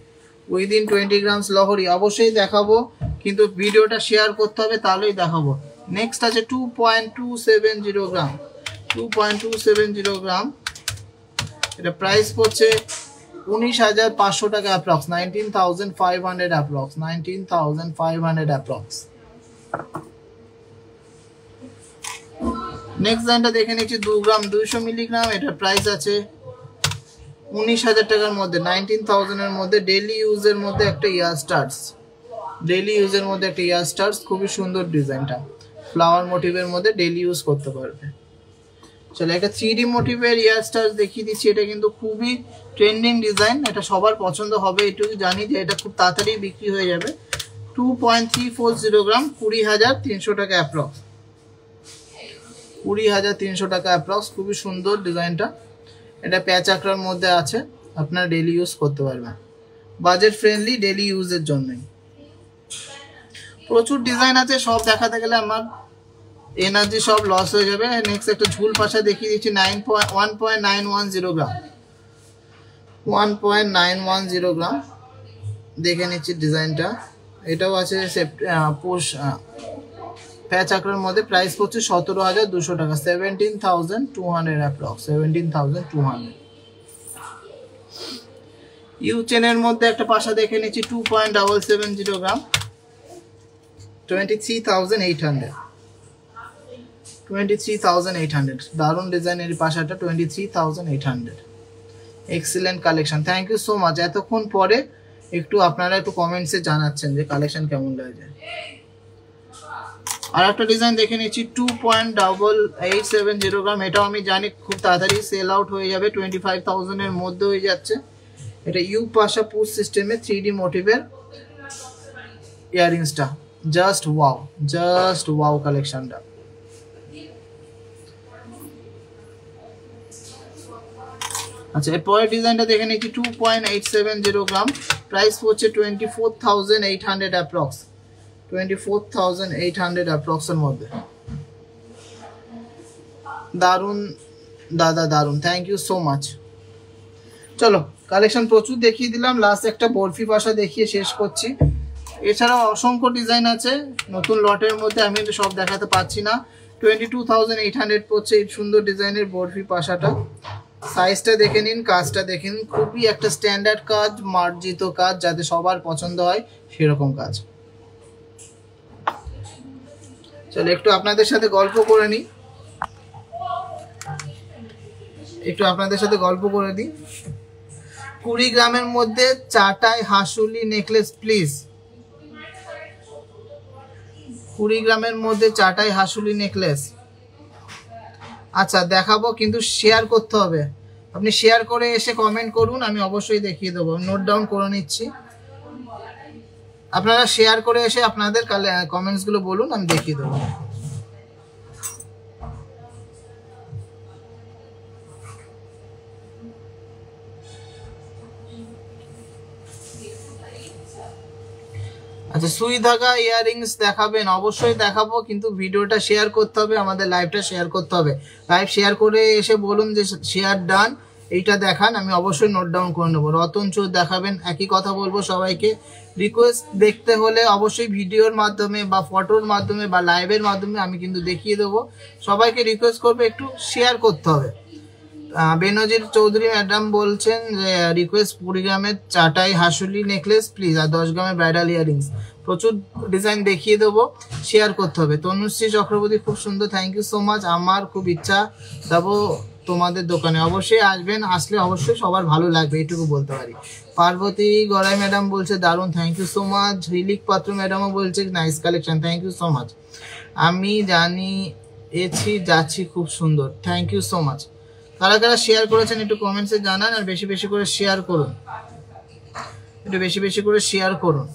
Speaker 1: উইদিন 20 গ্রামস লহরি অবশ্যই দেখাবো, কিন্তু ভিডিওটা শেয়ার করতে হবে তাহলেই দেখাবো। নেক্সট আছে 2.270 গ্রাম, 2.270 গ্রাম। এটা প্রাইস পড়ছে 19,500 টাকা অ্যাপ্রক্স, 19,500 অ্যাপ্রক্স, 19,500 অ্যাপ্রক্স। নেক্সট লাইনটা দেখে নিচ্ছি 2 গ্রাম 200 মিলিগ্রাম। এটার প্রাইস আছে 19,000 টাকার মধ্যে, 19,000 এর মধ্যে। ডেইলি ইউজের মধ্যে একটা ইয়ার স্টার্স, ডেইলি ইউজের মধ্যে একটা ইয়ার স্টার্স। খুবই সুন্দর ডিজাইনটা, ফ্লাওয়ার মোটিভের মধ্যে ডেইলি ইউজ করতে পারবে। চলো একটা 3D মোটিভের ইয়ার স্টার্স দেখিয়ে দিচ্ছি। এটা কিন্তু খুবই ট্রেন্ডিং ডিজাইন, এটা সবার পছন্দ হবে এটুকু জানি যে এটা খুব তাড়াতাড়ি বিক্রি হয়ে যাবে। 2.340 গ্রাম, 20,300 টাকা অ্যাপ্রক্স, 20,300 টাকা অ্যাপ্রক্স। খুবই সুন্দর ডিজাইনটা। এটা প্যাচ আঁকড়ার মধ্যে আছে, আপনারা ডেইলি ইউজ করতে পারবেন। বাজেট ফ্রেন্ডলি, ডেইলি ইউজের জন্যই। প্রচুর ডিজাইন আছে, সব দেখাতে গেলে আমার এনার্জি সব লস হয়ে যাবে। নেক্সট একটা ঝুল পাশা দেখিয়ে দিচ্ছি। 1.910 গ্রাম, 1.910 গ্রাম। দেখে নিচ্ছি ডিজাইনটা। এটাও আছে প্যাচ আঁকড়ার মধ্যে। প্রাইস পড়ছে 17,200 টাকা, 17,200 অ্যাপ্রক্স, 17,200। ইউ চেনের মধ্যে একটা পাশা দেখে নিচ্ছি। 2.770 গ্রাম, 23,800, 23,800। দারুণ ডিজাইনের পাশাটা, 23,800। Excellent collection. Thank you so much. এতক্ষণ পরে একটু আপনারা একটু কমেন্টসে জানাচ্ছেন যে কালেকশন কেমন লাগে। আর একটা ডিজাইন দেখে নিচ্ছি। 2.870 গ্রাম। এটাও আমি জানি খুব তাড়াতাড়ি সেল আউট হয়ে যাবে, 25,000 এর মধ্যে হয়ে যাচ্ছে। এটা ইউ পাশা পুশ সিস্টেমে 3D মোটিভের ইয়াররিংসটা। জাস্ট ওয়াও, জাস্ট ওয়াও কালেকশনটা। আচ্ছা এরপরের ডিজাইনটা দেখে নিচ্ছি। 2.870 গ্রাম, প্রাইস হচ্ছে 24,800 অ্যাপ্রক্স, 24,800 অ্যাপ্রক্স এর মধ্যে। দারুন দাদা, দারুন, থ্যাংক ইউ সো মাচ। চলো কালেকশন প্রচুর দেখিয়ে দিলাম, লাস্ট একটা বরফি পাশা দেখিয়ে শেষ করছি। এছাড়াও অসংখ্য ডিজাইন আছে নতুন লটের মধ্যে, আমি সব দেখাতে পারছি না। 22,800 পড়ছে এই সুন্দর ডিজাইনের বরফি পাশাটা। সাইজটা দেখে নিন, কাজটা দেখে নিন। খুবই একটা স্ট্যান্ডার্ড কাজ, মার্জিত কাজ, যাতে সবার পছন্দ হয় সেরকম কাজ। চলো একটু আপনাদের সাথে গল্প করে নিই, একটু আপনাদের সাথে গল্প করে দিই। 20 গ্রামের মধ্যে চাটাই হাসুলি নেকলেস প্লিজ, 20 গ্রামের মধ্যে চাটাই হাসুলি নেকলেস। আচ্ছা দেখাবো, কিন্তু শেয়ার করতে হবে। আপনি শেয়ার করে এসে কমেন্ট করুন, আমি অবশ্যই দেখিয়ে দেবো। নোট ডাউন করে নিচ্ছি। আপনারা শেয়ার করে এসে আপনাদের কমেন্টস গুলো বলুন, আমি দেখিয়ে দেবো। আচ্ছা, সুই ধাগা ইয়াররিংস দেখাবেন? অবশ্যই দেখাবো, কিন্তু ভিডিওটা শেয়ার করতে হবে, আমাদের লাইভটা শেয়ার করতে হবে। লাইভ শেয়ার করে এসে বলুন যে শেয়ার ডান, এইটা দেখান, আমি অবশ্যই নোট ডাউন করে নেবো। রতন চৌধ দেখাবেন? একই কথা বলবো সবাইকে। রিকোয়েস্ট দেখতে হলে অবশ্যই ভিডিওর মাধ্যমে বা ফটোর মাধ্যমে বা লাইভের মাধ্যমে আমি কিন্তু দেখিয়ে দেবো। সবাইকে রিকোয়েস্ট করবো একটু শেয়ার করতে হবে। বেনজির চৌধুরী ম্যাডাম বলছেন যে রিকোয়েস্ট কুড়িগ্রামের চাটাই হাসুলি নেকলেস প্লিজ, আর 10 গ্রামের ব্রাইডাল ইয়ারিংস। প্রচুর ডিজাইন দেখিয়ে দেবো, শেয়ার করতে হবে। তনুশ্রী চক্রবর্তী খুব সুন্দর, থ্যাংক ইউ সো মাচ। আমার খুব ইচ্ছা যাবো তোমাদের দোকানে, অবশ্যই আসবেন, আসলে অবশ্যই সবার ভালো লাগবে, এটুকু বলতে পারি। পার্বতী গড়াই ম্যাডাম বলছে দারুণ, thank you so much. Rilik Patra ম্যাডামও বলছে nice collection, thank you so much. আমি যাচ্ছি খুব সুন্দর, থ্যাংক ইউ সো মাচ। কারা কারা শেয়ার করেছেন একটু কমেন্টসে জানান, আর বেশি বেশি করে শেয়ার করুন, একটু বেশি বেশি করে শেয়ার করুন।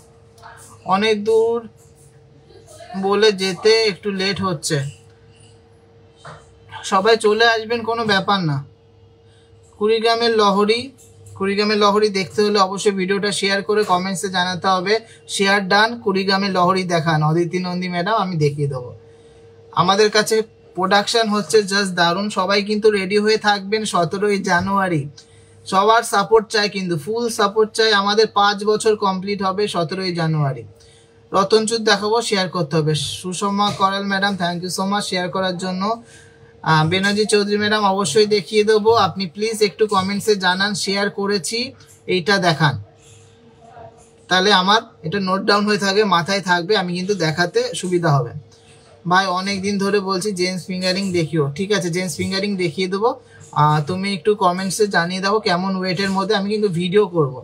Speaker 1: অনেক দূর বলে যেতে একটু লেট হচ্ছে, সবাই চলে আসবেন, কোনো ব্যাপার না। কুড়িগ্রামের লহরি দেখতে হলে অবশ্যই ভিডিওটা শেয়ার করে কমেন্টসে জানাতে হবে শেয়ার ডান, কুড়িগ্রামের লহরি দেখান। অদিতি নন্দী ম্যাডাম, আমি দেখিয়ে দেবো। আমাদের কাছে প্রোডাকশন হচ্ছে জাস্ট দারুণ। সবাই কিন্তু রেডি হয়ে থাকবেন 17ই জানুয়ারি। সবার সাপোর্ট চাই, কিন্তু ফুল সাপোর্ট চাই। আমাদের 5 বছর কমপ্লিট হবে 17ই জানুয়ারি। রতনচুর দেখাবো, শেয়ার করতে হবে। Sushma Karal madam, thank you so much share করার জন্য। বেনজি চৌধুরী ম্যাডাম, অবশ্যই দেখিয়ে দেবো, আপনি প্লিজ একটু কমেন্টসে জানান শেয়ার করেছি, এইটা দেখান, তাহলে আমার এটা নোট ডাউন হয়ে থাকবে, মাথায় থাকবে, আমি কিন্তু দেখাতে সুবিধা হবে। ভাই অনেক দিন ধরে বলছি জেন্টস ফিঙ্গারিং দেখিও, ঠিক আছে জেন্টস ফিঙ্গারিং দেখিয়ে দেবো। তুমি একটু কমেন্টসে জানিয়ে দাও কেমন ওয়েটের মধ্যে, আমি কিন্তু ভিডিও করব,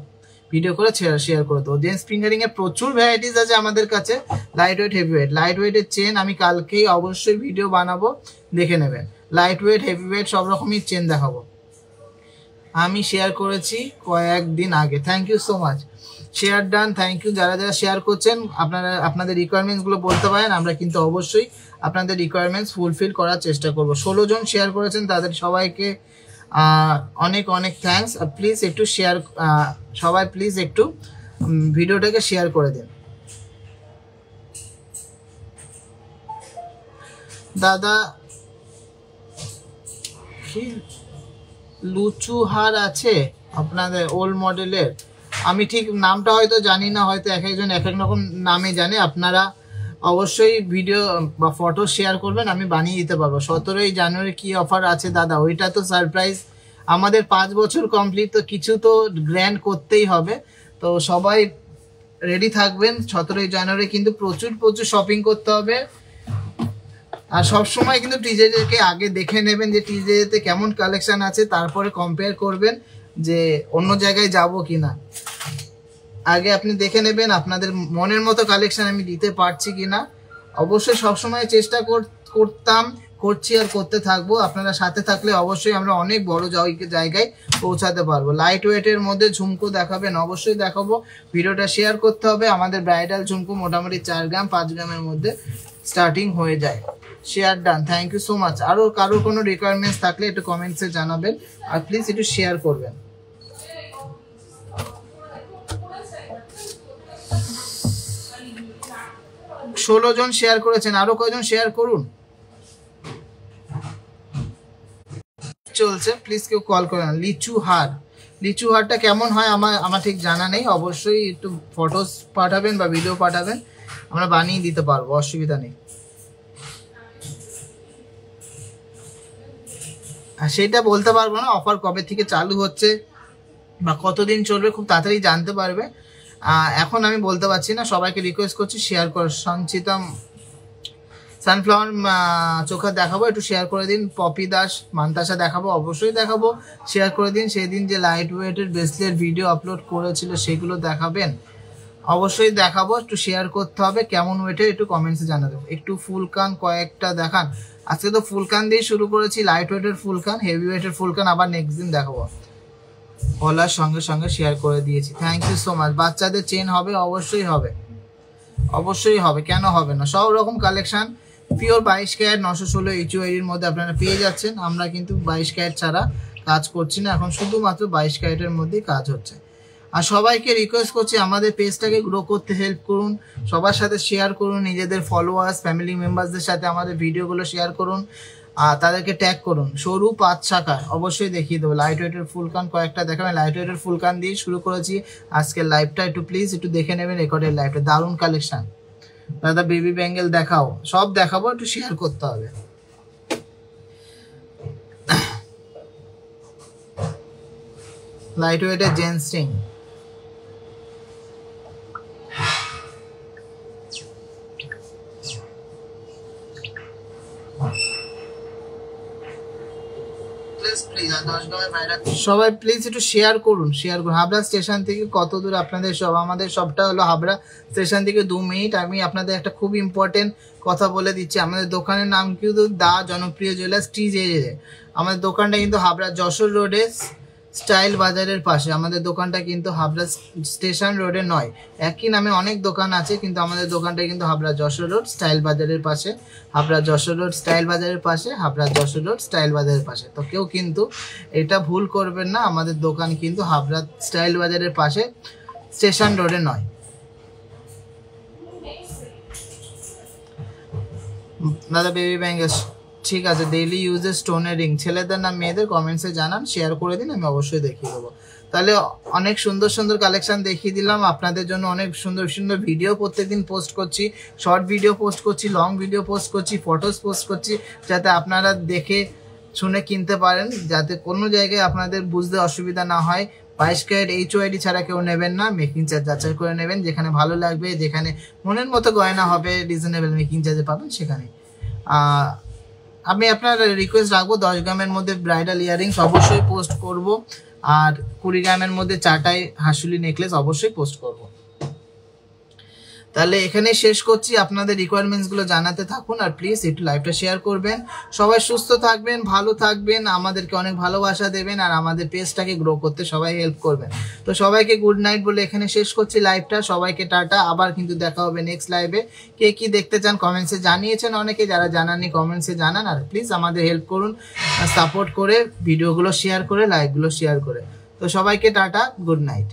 Speaker 1: ভিডিও করে শেয়ার করে দেবো। জেন্টস ফিঙ্গারিং এর প্রচুর ভ্যারাইটিস আছে আমাদের কাছে, light weight heavy weight. Light ওয়েটের চেন আমি কালকেই অবশ্যই ভিডিও বানাবো, দেখে নেবেন। লাইট ওয়েট হেভি ওয়েট সব রকমই চেন দেখাবো। আমি শেয়ার করেছি কয়েকদিন আগে, thank you so much. Share done, thank you. যারা যারা শেয়ার করছেন আপনারা আপনাদের রিকোয়ারমেন্টসগুলো বলতে পারেন, আমরা কিন্তু অবশ্যই আপনাদের রিকোয়ারমেন্টস ফুলফিল করার চেষ্টা করব। 16 জন শেয়ার করেছেন, তাদের সবাইকে অনেক অনেক থ্যাঙ্কস। প্লিজ একটু শেয়ার, সবাই প্লিজ একটু ভিডিওটাকে শেয়ার করে দিন। দাদা কি লুচু হার আছে আপনাদের ওল্ড মডেলের? আমি ঠিক নামটা হয়তো জানি না, হয়তো এক একজন এক এক রকম নামে জানে। আপনারা অবশ্যই ভিডিও বা ফটো শেয়ার করবেন, আমি বানিয়ে দিতে পারবো। 17ই জানুয়ারি কি অফার আছে দাদা? ওইটা তো সারপ্রাইজ। আমাদের 5 বছর কমপ্লিট, তো কিছু তো গ্র্যান্ড করতেই হবে, তো সবাই রেডি থাকবেন। 17ই জানুয়ারি কিন্তু প্রচুর প্রচুর শপিং করতে হবে। আর সবসময় কিন্তু টিজেকে আগে দেখে নেবেন যে টিজেতে কেমন কালেকশন আছে, তারপরে কম্পেয়ার করবেন যে অন্য জায়গায় যাব কিনা। আগে আপনি দেখে নেবেন আপনাদের মনের মতো কালেকশন আমি দিতে পারছি কিনা। অবশ্যই সবসময় চেষ্টা করছি আর করতে থাকবো। আপনারা সাথে থাকলে অবশ্যই আমরা অনেক বড় জায়গায় পৌঁছাতে পারবো। লাইট ওয়েটের মধ্যে ঝুমকো দেখাবেন? অবশ্যই দেখাবো। ভিডিওটা শেয়ার করতে হবে। আমাদের ব্রাইডাল ঝুমকো মোটামুটি 4 গ্রাম 5 গ্রামের মধ্যে স্টার্টিং হয়ে যায়। Share done, thank you so much. আরও কারোর কোনো রিকোয়ারমেন্টস থাকলে একটু কমেন্টসে জানাবেন, আর প্লিজ একটু শেয়ার করবেন। ষোলো জন শেয়ার করেছেন, আরো কয়জন শেয়ার করুন। চলছে, প্লিজ কেউ কল করে না। লিচু হারটা কেমন হয় আমার ঠিক জানা নেই। অবশ্যই একটু ফটোস পাঠাবেন বা ভিডিও পাঠাবেন, আমরা বানিয়ে দিতে পারবো, অসুবিধা নেই। আর সেটা বলতে পারবো না, অফার কবে থেকে চালু হচ্ছে বা কতদিন চলবে খুব তাড়াতাড়ি জানতে পারবে। এখন আমি বলতে পারছি না। সবাইকে রিকোয়েস্ট করছি শেয়ার কর। সঞ্চিতা সানফ্লাওয়ার চোখা দেখাবো, একটু শেয়ার করে দিন। পপি দাস মান্তাসা দেখাবো, অবশ্যই দেখাবো, শেয়ার করে দিন। সেদিন যে লাইট ওয়েটের ব্রেসলেট ভিডিও আপলোড করেছিল সেগুলো দেখাবেন। অবশ্যই দেখাবো, একটু শেয়ার করতে হবে কেমন ওয়েটের, একটু কমেন্টসে জানাতে হবে। একটু ফুল কান কয়েকটা দেখান। আজকে তো ফুল কান দিয়ে শুরু করেছি, লাইট ওয়েটের ফুল কান, হেভি ওয়েটের ফুল কান আবার নেক্সট দিন দেখাবো। বলার সঙ্গে সঙ্গে শেয়ার করে দিয়েছি, থ্যাংক ইউ সো মাচ। বাচ্চাদের চেন হবে, অবশ্যই হবে, অবশ্যই হবে, কেন হবে না। সব রকম কালেকশন পিওর 22 ক্যারেট 916 HUID মধ্যে আপনারা পেয়ে যাচ্ছেন। আমরা কিন্তু 22 ক্যারেট ছাড়া কাজ করছি না, এখন শুধুমাত্র 22 ক্যারেটের মধ্যেই কাজ হচ্ছে। আর সবাইকে রিকোয়েস্ট করছি আমাদের পেজটাকে গ্রো করতে হেল্প করুন, সবার সাথে শেয়ার করুন, নিজেদের ফলোয়ার্স ফ্যামিলি মেম্বারসদের সাথে আমাদের ভিডিওগুলো শেয়ার করুন, আর তাদেরকে ট্যাগ করুন। সরু 5 শাখা অবশ্যই দেখিয়ে দেবো। লাইট ওয়েটের ফুল কান কয়েকটা দেখাবেন, লাইট ওয়েটের ফুল কান দিয়ে শুরু করেছি আজকের লাইভটা। একটু প্লিজ একটু দেখে নেবেন রেকর্ডের লাইভটা, দারুণ কালেকশন। দাদা বেবি ব্যাঙ্গেল দেখাও, সব দেখাবো, একটু শেয়ার করতে হবে। লাইট ওয়েটের জেন্টস রিং, সবাই প্লিজ একটু শেয়ার করুন, শেয়ার করুন। হাবড়া স্টেশন থেকে কত দূর আপনাদের সব? আমাদের সবটা হলো হাবড়া স্টেশন থেকে 2 মিনিট। আমি আপনাদের একটা খুব ইম্পর্টেন্ট কথা বলে দিচ্ছি, আমাদের দোকানের নাম কিন্তু দা জনপ্রিয় জুয়েলার্স TJ। আমাদের দোকানটা কিন্তু হাবড়া যশোর রোডে স্টাইল বাজারের পাশে। আমাদের দোকানটা কিন্তু হাবড়া স্টেশন রোডে নয়, একই নামে অনেক দোকান আছে, কিন্তু আমাদের দোকানটা কিন্তু হাবড়া যশোর রোড স্টাইল বাজারের পাশে। হাবড়া যশোর রোড স্টাইল বাজারের পাশে, হাবড়া যশোর রোড স্টাইল বাজারের পাশে। তো কেউ কিন্তু এটা ভুল করবেন না, আমাদের দোকান কিন্তু হাবড়া স্টাইল বাজারের পাশে, স্টেশন রোডে নয়। দাদা বেবি ব্যাঙ্গেল ঠিক আছে। ডেইলি ইউজের স্টোনের রিং, ছেলেদের না মেয়েদের কমেন্টসে জানান, শেয়ার করে দিন, আমি অবশ্যই দেখিয়ে দেবো। তাহলে অনেক সুন্দর সুন্দর কালেকশন দেখিয়ে দিলাম আপনাদের জন্য। অনেক সুন্দর সুন্দর ভিডিও প্রত্যেকদিন পোস্ট করছি, শর্ট ভিডিও পোস্ট করছি, লং ভিডিও পোস্ট করছি, ফটোস পোস্ট করছি, যাতে আপনারা দেখে শুনে কিনতে পারেন, যাতে কোনো জায়গায় আপনাদের বুঝতে অসুবিধা না হয়। 22 ক্যারেট HUID ছাড়া কেউ নেবেন না, মেকিং চার্জ যাচাই করে নেবেন, যেখানে ভালো লাগবে, যেখানে মনের মতো গয়না হবে, রিজনেবল মেকিং চার্জে পাবেন সেখানে। আমি আপনার রিকোয়েস্ট রাখবো 10 গ্রামের মধ্যে ব্রাইডাল ইয়াররিংস অবশ্যই পোস্ট করব, আর 20 গ্রামের মধ্যে 4টাই হাসুলি নেকলেস অবশ্যই পোস্ট করব। তাহলে এখানে শেষ করছি, আপনাদের রিকোয়ারমেন্টসগুলো জানাতে থাকুন, আর প্লিজ একটু লাইভটা শেয়ার করবেন। সবাই সুস্থ থাকবেন, ভালো থাকবেন, আমাদেরকে অনেক ভালোবাসা দেবেন, আর আমাদের পেজটাকে গ্রো করতে সবাই হেল্প করবেন। তো সবাইকে গুড নাইট বলে এখানে শেষ করছি লাইভটা। সবাইকে টাটা, আবার কিন্তু দেখা হবে নেক্সট লাইভে। কে কি দেখতে চান কমেন্টসে জানিয়েছেন অনেকে, যারা জানাননি কমেন্টসে জানান, আর প্লিজ আমাদের হেল্প করুন, সাপোর্ট করে ভিডিওগুলো শেয়ার করে, লাইভগুলো শেয়ার করে। তো সবাইকে টাটা, গুড নাইট।